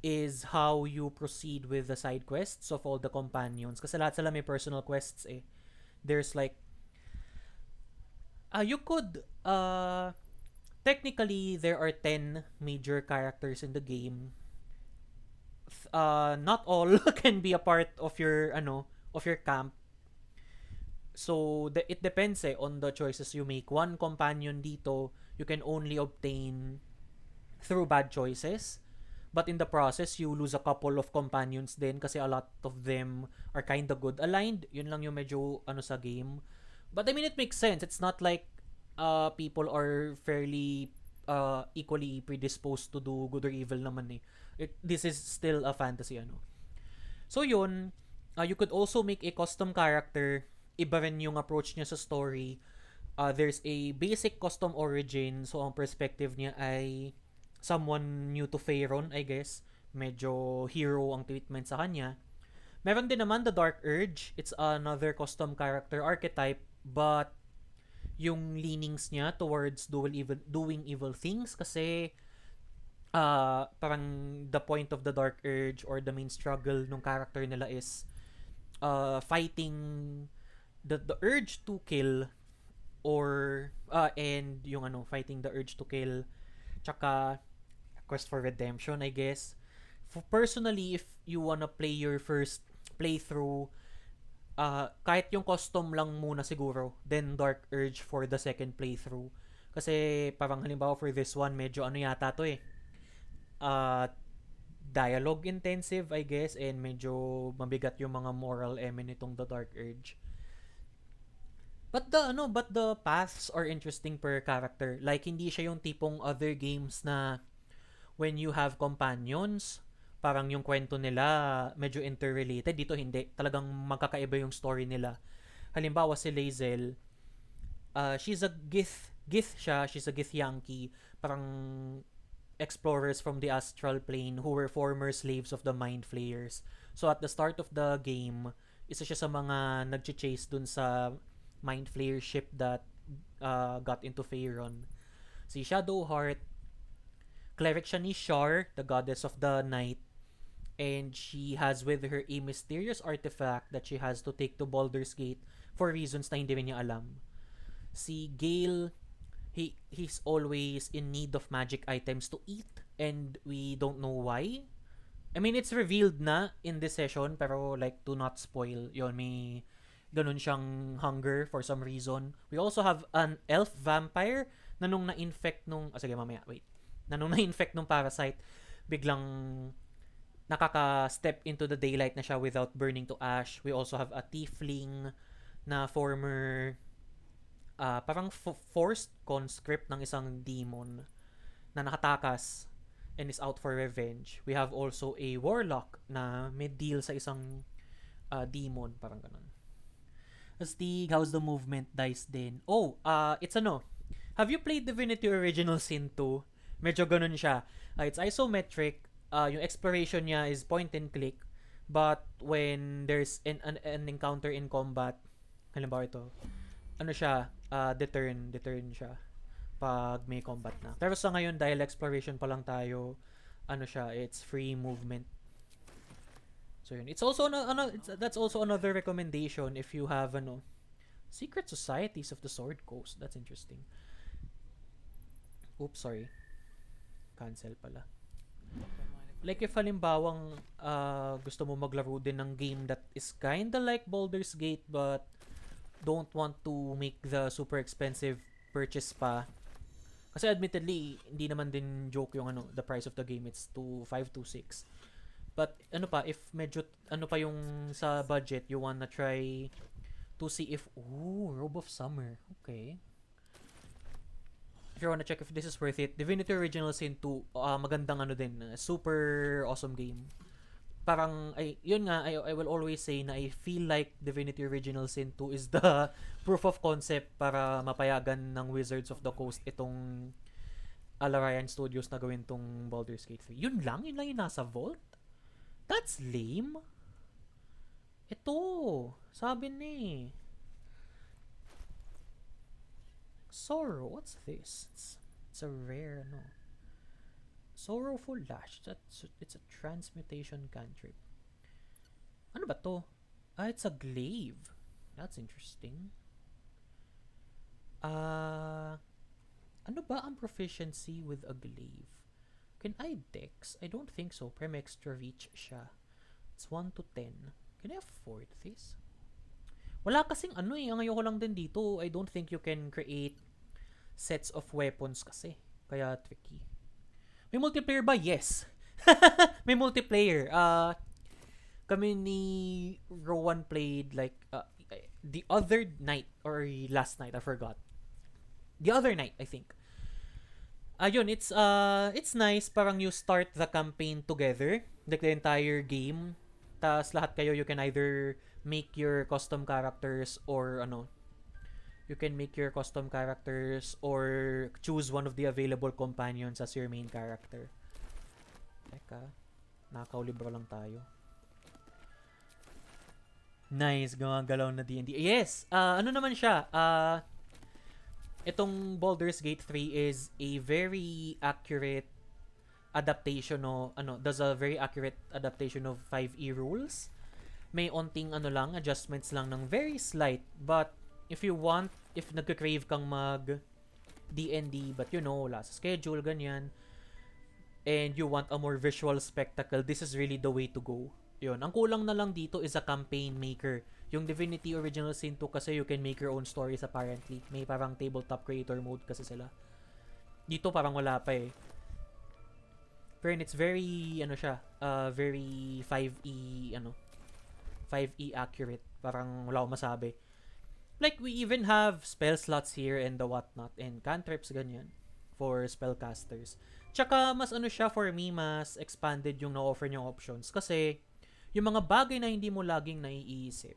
is how you proceed with the side quests of all the companions. Kasi lahat sila may personal quests eh. There's like... you could... technically, there are 10 major characters in the game. Not all can be a part of your camp. So, it depends on the choices you make. One companion dito, you can only obtain through bad choices. But in the process, you lose a couple of companions din kasi a lot of them are kinda good aligned. Yun lang yung medyo sa game. But I mean, it makes sense. It's not like people are fairly equally predisposed to do good or evil naman eh. This is still a fantasy So yun, you could also make a custom character. Iba rin yung approach niya sa story. There's a basic custom origin. So, ang perspective niya ay someone new to Faerun, I guess. Medyo hero ang treatment sa kanya. Meron din naman the Dark Urge. It's another custom character archetype. But, yung leanings niya towards doing evil things. Kasi, parang the point of the Dark Urge or the main struggle ng character nila is fighting the urge to kill or and yung fighting the urge to kill tsaka quest for redemption, I guess. Personally, if you wanna play your first playthrough, kahit yung custom lang muna siguro, then Dark Urge for the second playthrough. Kasi parang halimbawa for this one, medyo yata to dialogue intensive, I guess, and medyo mabigat yung mga moral nitong the Dark Urge. But the paths are interesting per character. Like, hindi siya yung tipong other games na when you have companions, parang yung kwento nila medyo interrelated. Dito hindi. Talagang magkakaiba yung story nila. Halimbawa si Lae'zel, she's a Gith siya. She's a Githyanki. Parang explorers from the astral plane who were former slaves of the Mind Flayers. So at the start of the game, isa siya sa mga nag-chase dun sa Mind Flayer ship that got into Faerun. Si Shadowheart, cleric siya ni Shar, the goddess of the night, and she has with her a mysterious artifact that she has to take to Baldur's Gate for reasons na hindi rin niya alam. Si Gale, he's always in need of magic items to eat, and we don't know why. I mean, it's revealed na in this session, pero like, do not spoil. Yun, may ganun siyang hunger for some reason. We also have an elf vampire na nung na-infect nung... sige, mamaya, wait. Na nung na-infect nung parasite, biglang nakaka-step into the daylight na siya without burning to ash. We also have a tiefling na former parang forced conscript ng isang demon na nakatakas and is out for revenge. We have also a warlock na may deal sa isang demon, parang ganun. Astig, how's the movement dice din? Oh, it's have you played Divinity Original Sin 2? Medyo ganun siya. It's isometric. Yung exploration niya is point and click. But when there's an encounter in combat, halimbawa ito, siya, deturn siya pag may combat na. Pero sa ngayon, dahil exploration pa lang tayo, siya, it's free movement. So yun. It's also that's also another recommendation if you have Secret Societies of the Sword Coast. That's interesting. Oops, sorry. Cancel pala. Like if halimbawang gusto mo maglaro din ng game that is kinda like Baldur's Gate but don't want to make the super expensive purchase pa. Kasi admittedly, hindi naman din joke yung the price of the game. It's 526. But if medyo pa yung sa budget, you wanna try to see if Robe of Summer. Okay. If you wanna check if this is worth it, Divinity Original Sin 2, magandang din, super awesome game. Parang, I will always say na I feel like Divinity Original Sin 2 is the proof of concept para mapayagan ng Wizards of the Coast itong Alarian Studios na gawin tong Baldur's Gate 3. Yun lang yung nasa vault? That's lame. Ito, sabi ni Sorrow, what's this? It's a rare, Sorrowful Lash. It's a transmutation cantrip. Ano ba to? It's a glaive. That's interesting. Ano ba ang proficiency with a glaive? Can I dex? I don't think so. Prem extra reach siya. It's 1 to 10. Can I afford this? Wala kasing ang ayoko lang din dito. I don't think you can create sets of weapons kasi. Kaya tricky. May multiplayer ba? Yes. May multiplayer. Kami ni Rowan played like the other night or last night, I forgot. The other night, I think. Ayun, it's nice. Parang you start the campaign together, like the entire game. Tas lahat kayo, you can either make your custom characters or or choose one of the available companions as your main character. Teka, nakakaulibro lang tayo. Nice, gumagalaw na D&D. Yes, naman siya? Itong Baldur's Gate 3 is a very accurate adaptation does a very accurate adaptation of 5e rules. May onting adjustments lang ng very slight, but if nagka-crave kang mag D&D but wala sa schedule, ganyan, and you want a more visual spectacle, this is really the way to go. Yun. Ang kulang na lang dito is a campaign maker. Yung Divinity Original Sin 2 kasi you can make your own stories apparently. May parang tabletop creator mode kasi sila. Dito parang wala pa eh. Pero it's very, very 5e accurate. Parang wala akong masabi. Like, we even have spell slots here and the whatnot and cantrips, ganyan, for spellcasters. Tsaka, mas siya for me, mas expanded yung na-offer niyong options. Kasi, yung mga bagay na hindi mo laging naiisip,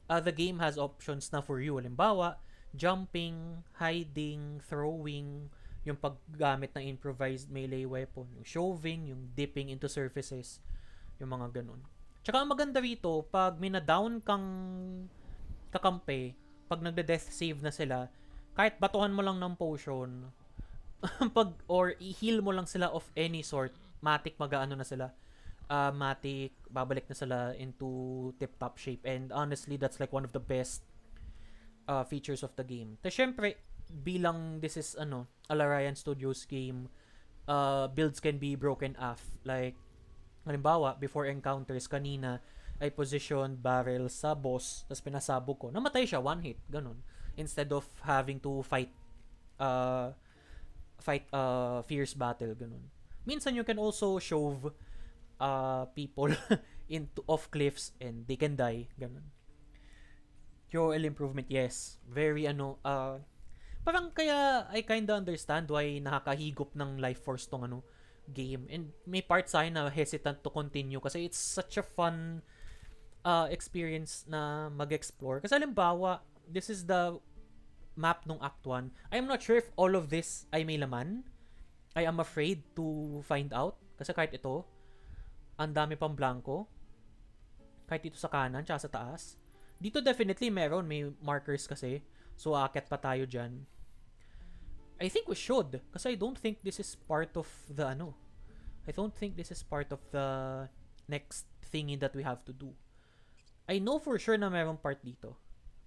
the game has options na for you. Halimbawa, jumping, hiding, throwing, yung paggamit ng improvised melee weapon, yung shoving, yung dipping into surfaces, yung mga ganun. Tsaka, ang maganda rito, pag mina-down kang kakampi, pag nagde-death save na sila, kahit batuhan mo lang ng potion, or i-heal mo lang sila of any sort, matik na sila. Matik, babalik na sila into tip-top shape. And honestly, that's like one of the best features of the game. Tapos syempre, bilang this is Alarian Studios game, builds can be broken off. Like, halimbawa, before encounters kanina, I positioned barrel sa boss, tapos pinasabog ko. Namatay siya, one hit, ganun. Instead of having to fight fierce battle, ganun. Minsan you can also shove people into off cliffs and they can die, ganun. QOL improvement, yes. Very parang kaya I kinda understand why nakakahigop ng life force tong game. And may part sa akin na hesitant to continue kasi it's such a fun experience na mag-explore. Kasi halimbawa, this is the map nung Act 1. I'm not sure if all of this ay may laman. I am afraid to find out. Kasi kahit ito, ang dami pang blanco. Kahit dito sa kanan, tsaka sa taas. Dito definitely meron. May markers kasi. So, aakyat pa tayo dyan. I think we should. Kasi I don't think this is part of the I don't think this is part of the next thingy that we have to do. I know for sure na merong part dito.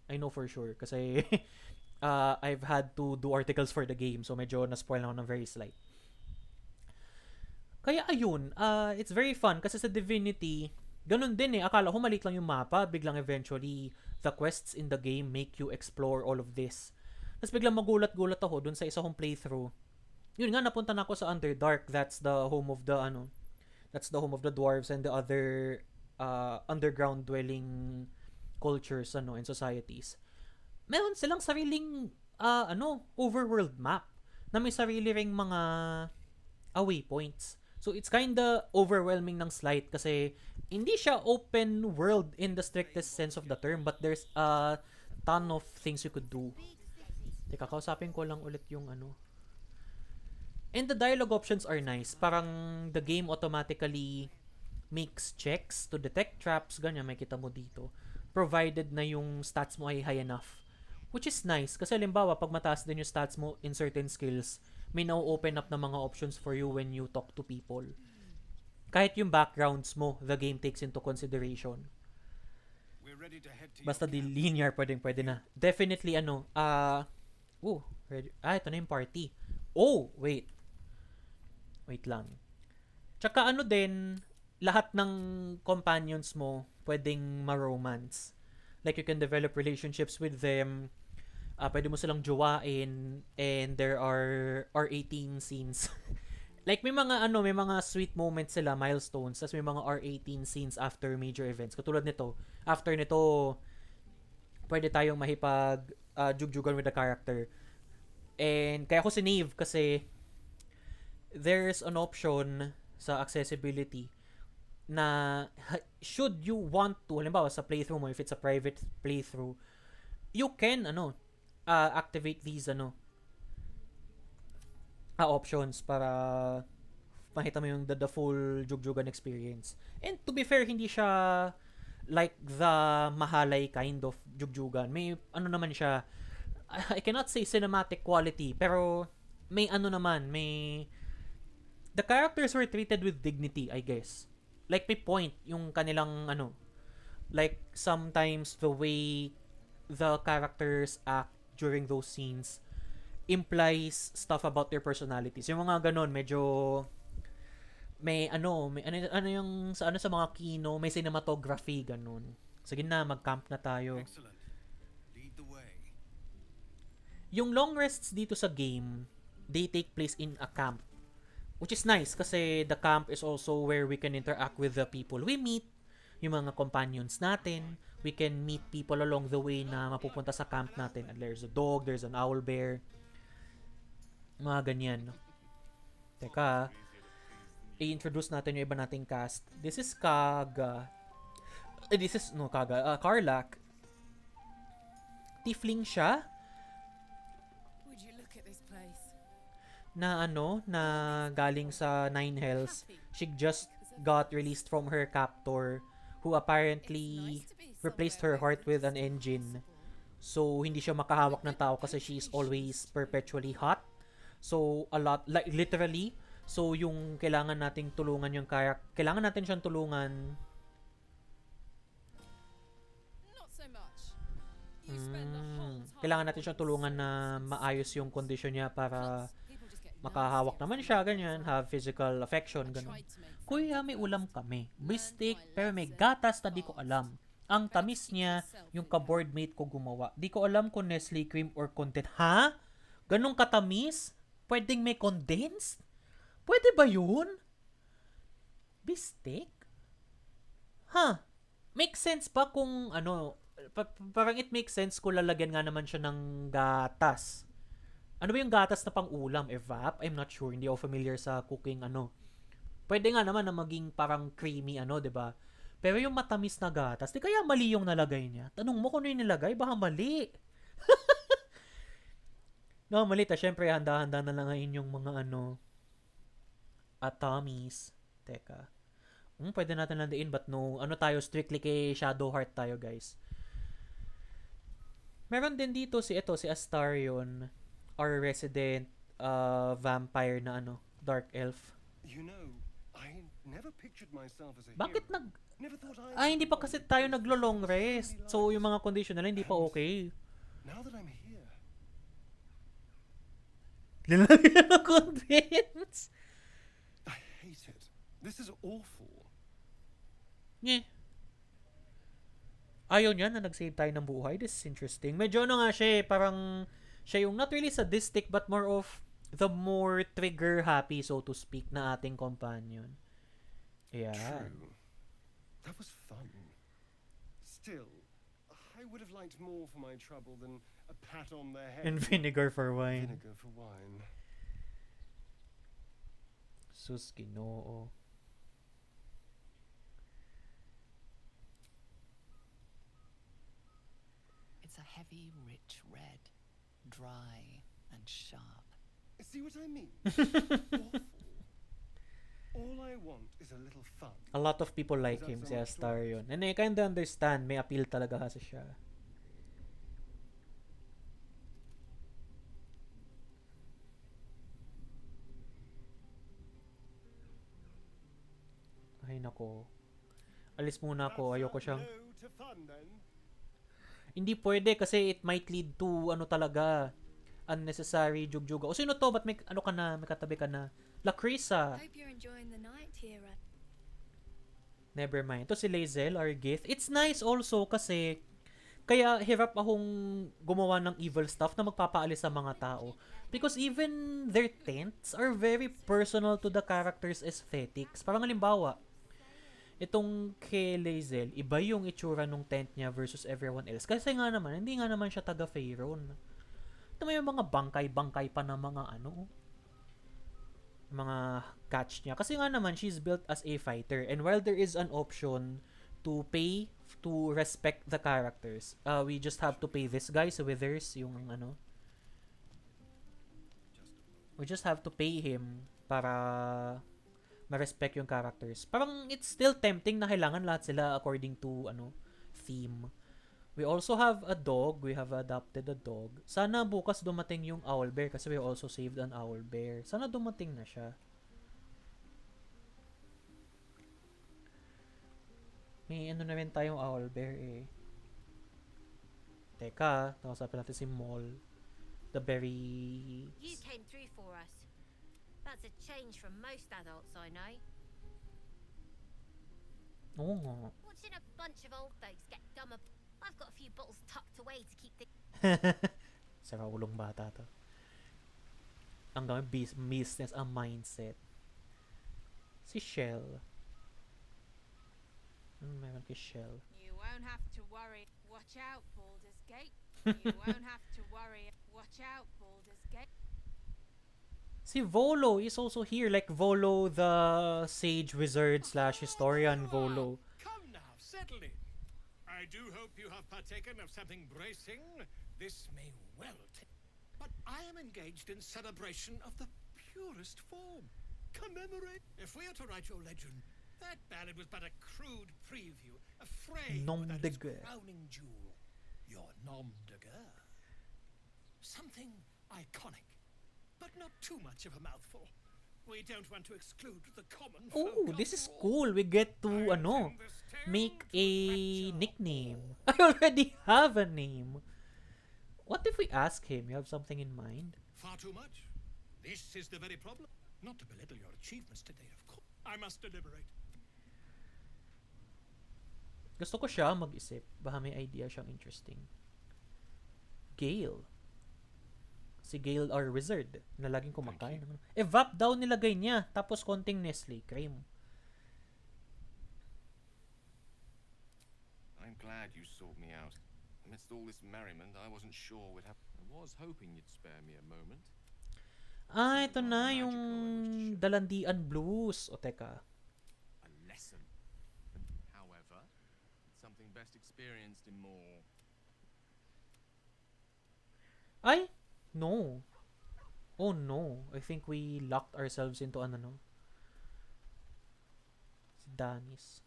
I know for sure. Kasi I've had to do articles for the game. So, medyo na-spoil na ako ng very slight. Kaya ayun, it's very fun. Kasi sa Divinity, ganun din akala ko maliit lang yung mapa. Biglang eventually, the quests in the game make you explore all of this. Tapos biglang magulat-gulat ako dun sa isa kong playthrough. Yun nga, napunta na ako sa Underdark. That's the home of the that's the home of the dwarves and the other underground dwelling cultures and societies. Meron silang sariling overworld map na may sarili ring mga waypoints. So it's kinda overwhelming ng slight kasi hindi siya open world in the strictest sense of the term, but there's a ton of things you could do. Teka, kausapin ko lang ulit yung And the dialogue options are nice. Parang the game automatically makes checks to detect traps, ganyan, may kita mo dito. Provided na yung stats mo ay high enough. Which is nice. Kasi halimbawa, pag mataas din yung stats mo in certain skills, may na-open up na mga options for you when you talk to people. Kahit yung backgrounds mo, the game takes into consideration. Basta di linear, pwede na. Definitely, ready. Ito na yung party. Oh, wait. Wait lang. Tsaka din, lahat ng companions mo, pwedeng ma-romance. Like, you can develop relationships with them. Pwede mo silang jowain. And there are R18 scenes. Like, may mga sweet moments sila, milestones. Tapos may mga R18 scenes after major events. Katulad nito. After nito, pwede tayong jugjugan with the character. And kaya ko sinave kasi there's an option sa accessibility na should you want to, halimbawa sa playthrough mo, if it's a private playthrough, you can activate these options para makita mo yung the full jugjugan experience. And to be fair, hindi siya like the mahalay kind of jugjugan. May naman siya, I cannot say cinematic quality, pero may the characters were treated with dignity, I guess. Like, may point yung kanilang like sometimes the way the characters act during those scenes implies stuff about their personalities. Yung mga ganon, medyo may yung sa mga kino, may cinematography, ganon. Sige na, mag-camp na tayo. Excellent. Lead the way. Yung long rests dito sa game, they take place in a camp. Which is nice kasi the camp is also where we can interact with the people we meet, yung mga companions natin. We can meet people along the way na mapupunta sa camp natin. And there's a dog, there's an owl bear. Mga ganyan. Teka, i-introduce natin yung iba nating cast. This is Karlach. Tiefling siya. Na galing sa Nine Hells. She just got released from her captor who apparently replaced her heart with an engine. So, hindi siya makahawak ng tao kasi she's always perpetually hot. So, a lot, like literally, so yung kailangan nating tulungan yung kailangan natin siyang tulungan. Kailangan natin siyang tulungan na maayos yung kondisyon niya para makahawak naman siya, ganyan, have physical affection, ganun. Kuya, may ulam kami. Bistik, pero may gatas na di ko alam. Ang tamis niya, yung ka-boardmate ko gumawa. Di ko alam kung Nestle cream or condensed. Ha? Ganong katamis? Pwedeng may condensed? Pwede ba yun? Bistik? Huh? Make sense ba kung parang it makes sense kung lalagyan nga naman siya ng gatas. Ano ba yung gatas na pang-ulam? Evap? I'm not sure. Hindi ako familiar sa cooking ano. Pwede nga naman na maging parang creamy ano, 'di ba? Pero yung matamis na gatas, di kaya mali yung nalagay niya? Tanong mo kung ano yung nilagay, baka mali. No, mali. Syempre, handa-handa na lang ngayon yung mga ano, atomies. Teka. Pwede natin landiin, but no. Ano tayo, strictly kay Shadowheart tayo, guys. Meron din dito si Astarion, our resident vampire na ano, dark elf. You know, I never pictured myself as a Bakit hero. hindi pa kasi tayo naglo-long rest. So, yung mga condition na hindi pa okay. Now that I'm here. Lalagyan na convince. I hate it. This is awful. Ayaw niya na nag-save tayo ng buhay. This is interesting. Medyo ano nga siya parang siya yung not really sadistic but more of the more trigger happy, so to speak, na ating companion. Yeah. True. That was fun. Still, I would have liked more for my trouble than a pat on the head. And vinegar for wine. Vinegar for wine. Sus, Ginoo. It's a heavy, rich red, dry and sharp. See what I mean? Awful. All I want is a little fun. A lot of people like him, si Astarion. And I kinda understand, may appeal talaga kasi siya. Ay nako. Alis muna ako, ayoko siyang... Hindi pwede kasi it might lead to ano talaga, unnecessary jug-juga. O sino to? Ba't may ano ka na? May katabi ka na? Lacrisa. Hope you're enjoying the night here. Never mind. Ito si Lae'zel, our gift. It's nice also kasi kaya hirap akong gumawa ng evil stuff na magpapaalis sa mga tao. Because even their tents are very personal to the character's aesthetics. Parang halimbawa, itong kay Lae'zel, iba yung itsura ng tent niya versus everyone else. Kasi nga naman, hindi nga naman siya taga Faerun. Ito may mga bangkay-bangkay pa na mga ano, mga catch niya. Kasi nga naman, she's built as a fighter. And while there is an option to pay to respect the characters, we just have to pay this guy, so Withers, yung ano. We just have to pay him para ma-respect yung characters. Parang it's still tempting na kailangan lahat sila according to ano theme. We also have a dog. We have adopted a dog. Sana bukas dumating yung owlbear kasi we also saved an owlbear. Sana dumating na siya. May ano na rin tayong owlbear eh. Teka, nakasapin natin si Mol. The very... You came through for us. That's a change from most adults I know. Oo nga. Watching a bunch of old folks get dumber. I've got a few bottles tucked away to keep the... Saka ulong bata to. Ang gawin business ang mindset. Si Shell. Meron kay Shell. You won't have to worry. Watch out, Baldur's Gate. You won't have to worry. Watch out, Baldur's Gate. Si Volo is also here, like Volo the sage wizard / historian Volo. Come now, settle in. I do hope you have partaken of something bracing. This may well but I am engaged in celebration of the purest form. Commemorate. If we are to write your legend, that ballad was but a crude preview, a frame without its crowning jewel. Your nom de guerre. Something iconic, but not too much of a mouthful. We don't want to exclude the common folk. Oh, this is cool. We get to make a nickname. I already have a name. What if we ask him? You have something in mind? Far too much. This is the very problem. Not to belittle your achievements today, of course. I must deliberate. Gusto ko siya mag-isip. Baka may idea siyang interesting. Gale. Si Gale our wizard na laging kumakain. Evap daw nilagay niya. Tapos konting Nestle cream. I'm glad you sought me out. Amidst all this merriment, I wasn't sure we'd have... I was hoping you'd spare me a moment. Ito na yung Dalandian Blues. O, teka. A lesson. However, it's something best experienced in more... Ay! No. Oh no. I think we locked ourselves into ano no. Si Danis.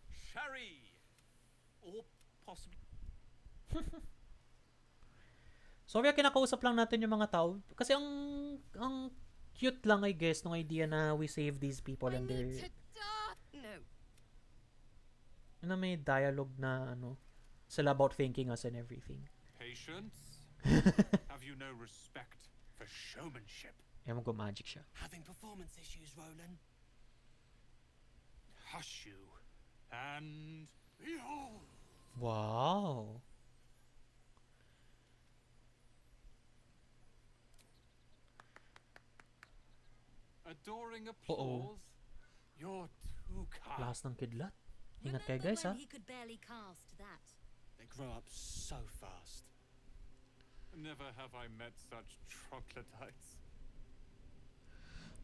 Sherry! Or possibly... Sorry, kinakausap lang natin yung mga tao. Kasi ang cute lang, I guess, ng idea na we save these people and they're... No. Na may dialogue na ano, sila about thanking us and everything. Patience? Have you no respect for showmanship? Ewan ko, magic siya. Having performance issues, Roland. Hush you. And behold! Wow! Adoring applause? You're too kind. Lakas ng kidlat. Ingat kayo guys, ha? He could barely cast that. They grow up so fast. Never have I met such troglodytes.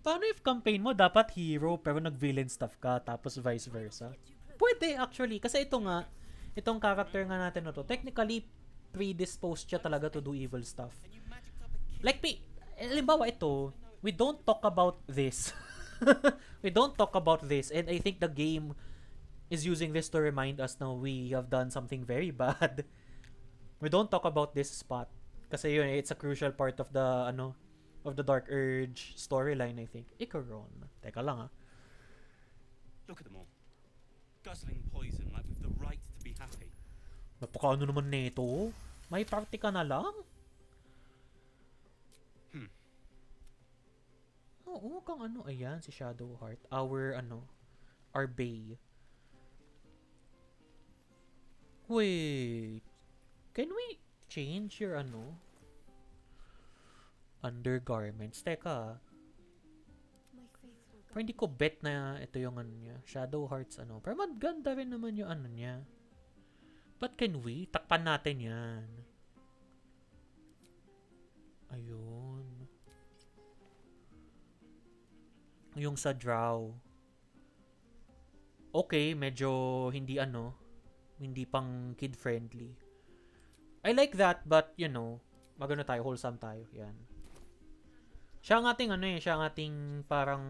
Paano if campaign mo dapat hero pero nag-villain stuff ka tapos vice versa? Pwede actually. Kasi ito nga, itong character nga natin na to, technically predisposed siya talaga to do evil stuff. Like me, halimbawa ito, we don't talk about this. We don't talk about this, and I think the game is using this to remind us na we have done something very bad. We don't talk about this spot kasi yun, it's a crucial part of the of the Dark Urge storyline, I think. Ikaron. Teka lang, ha. Look at them all. Guzzling poison like with the right to be happy. Napakaano naman nito? May party ka na lang? Oo, kang ano. Ayan, si Shadowheart. Our Bay. Wait. Can we change your undergarments? Teka. Pero hindi ko bet na ito yung niya. Shadowheart's Pero maganda rin naman yung niya. But can we? Takpan natin yan. Ayun. Yung sa draw. Okay, medyo hindi hindi pang kid friendly. I like that, but magano tayo, wholesome tayo. Yan. Siya ang ating siya ang ating parang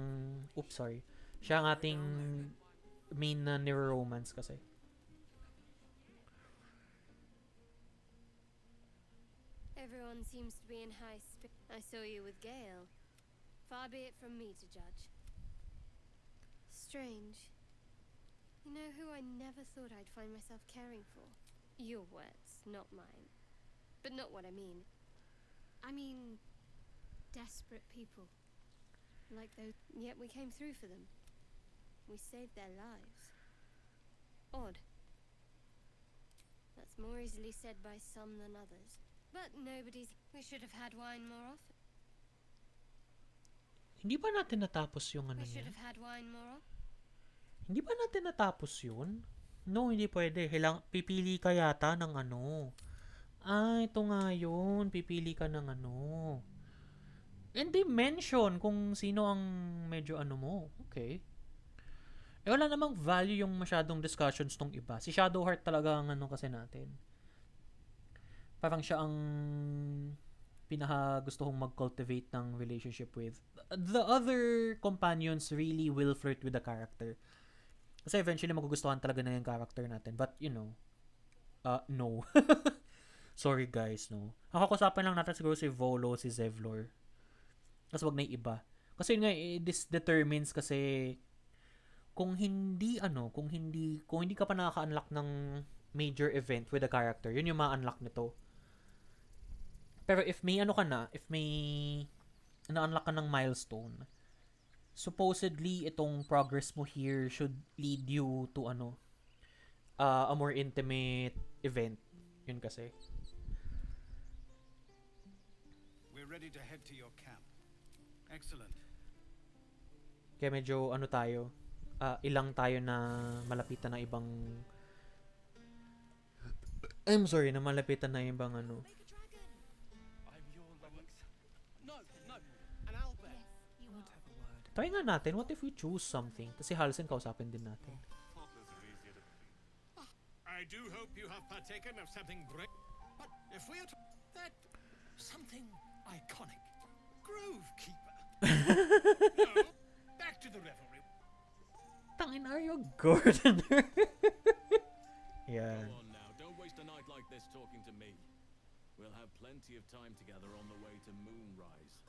siya ang ating main na neuromance kasi. Everyone seems to be in high spirit. I saw you with Gale. Far be it from me to judge. Strange. You know who I never thought I'd find myself caring for? Your words, not mine. But not what I mean. I mean, desperate people. Like those, yet we came through for them. We saved their lives. Odd. That's more easily said by some than others. But nobody's... We should have had wine more often. Hindi ba natin natapos yung We niya? should have had wine more often. Hindi ba natin natapos yun? No, hindi pwede. Pipili ka yata ng ito nga yun. Pipili ka ng And they mention kung sino ang medyo mo. Okay. Wala namang value yung masyadong discussions tong iba. Si Shadowheart talaga ang kasi natin. Parang siya ang gusto kong mag-cultivate ng relationship with. The other companions really will flirt with the character. Kasi eventually magugustuhan talaga na yung character natin. But, no. Sorry guys, no. Ang kakusapan lang natin siguro si Volo, si Zevlor. Kasi wag na yung iba. Kasi yun nga, this determines kasi kung hindi ka pa nakaka-unlock ng major event with the character, yun yung ma-unlock nito. Pero if may if may na-unlock ka ng milestone, supposedly itong progress mo here should lead you to a more intimate event. Yun kasi. We're ready to head to your camp. Excellent. Kaya medyo tayo, ilang tayo na malapitan ng ibang I'm sorry na malapitan na yung bang ano. I'm your loving. No, no, an owlbear. Try nga natin, what if we choose something? Tapos si Halcyon kausapin din natin. I do hope you have partaken of something great. But if we are that something iconic, Grove Keeper. No, back to the revelry. Tangin, are you a gardener? Yeah. Go on now, don't waste a night like this talking to me. We'll have plenty of time together on the way to Moonrise.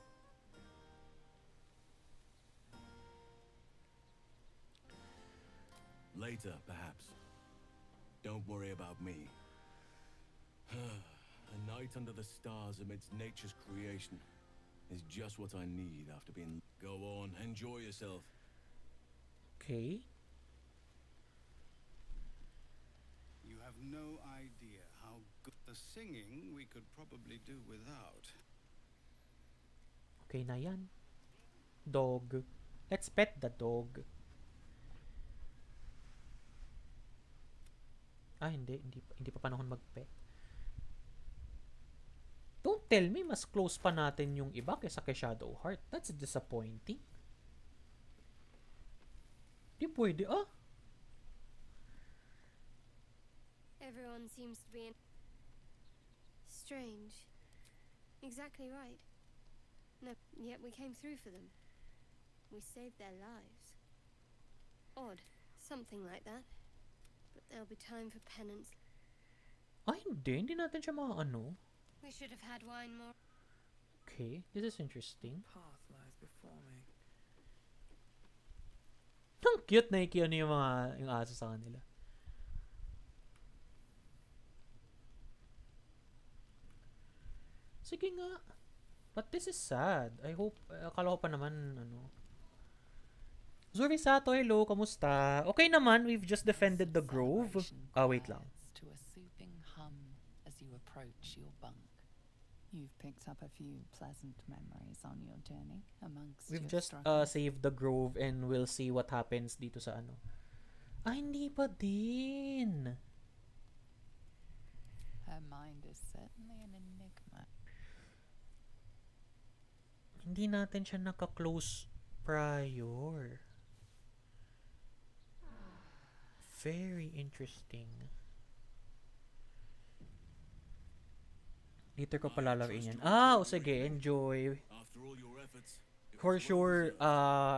Later, perhaps. Don't worry about me. A night under the stars amidst nature's creation is just what I need after being... Go on, enjoy yourself. Okay. You have no idea how good the singing we could probably do without. Okay na yan. Dog. Let's pet the dog. Ah, hindi pa panahon mag-pet. Don't tell me mas close pa natin yung iba kaysa kay Shadowheart. That's disappointing. Di pwede, ah. Everyone seems to be in... Strange. Exactly right. No, yet we came through for them. We saved their lives. Odd. Something like that. But there'll be time for penance. Ay, hindi natin siya ano. We should have had wine more. Okay, this is interesting. Path lies before me. Ang cute na ano yung aso sa kanila. Sige nga. But this is sad. I hope, akala ko pa naman, ano. Zuri Sato, hello, kamusta? Okay naman, we've just defended the grove. Wait lang. To a soothing hum as you approach your bunk. You've picked up a few pleasant memories on your journey amongst We've your just struggles. saved the grove and we'll see what happens dito sa ano. Ay, hindi pa din. Her mind is certainly an enigma. Hindi natin siya naka-close prior. Very interesting. Later ko palalaroin yan. Ah, sige, enjoy. After all your efforts, For sure,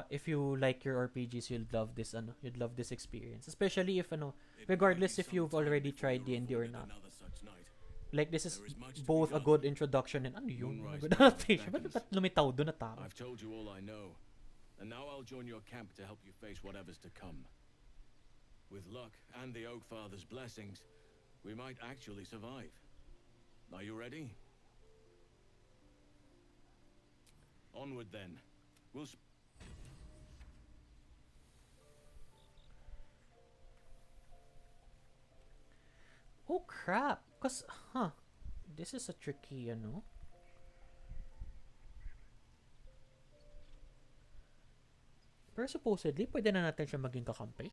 if you like your RPGs, you'll love this, ano, you'd love this experience. Especially if, ano, regardless if you've already tried D&D or not. Like, this is both a good introduction and, ano yun, a good adaptation. Ba't lumitaw doon na tao? I've told you all I know, and now I'll join your camp to help you face whatever's to come. With luck and the Oak Father's blessings, we might actually survive. Are you ready? Onward then. We'll... Oh crap! Cause, this is a tricky, ano? Pero supposedly, pwede na natin siya maging kakampi.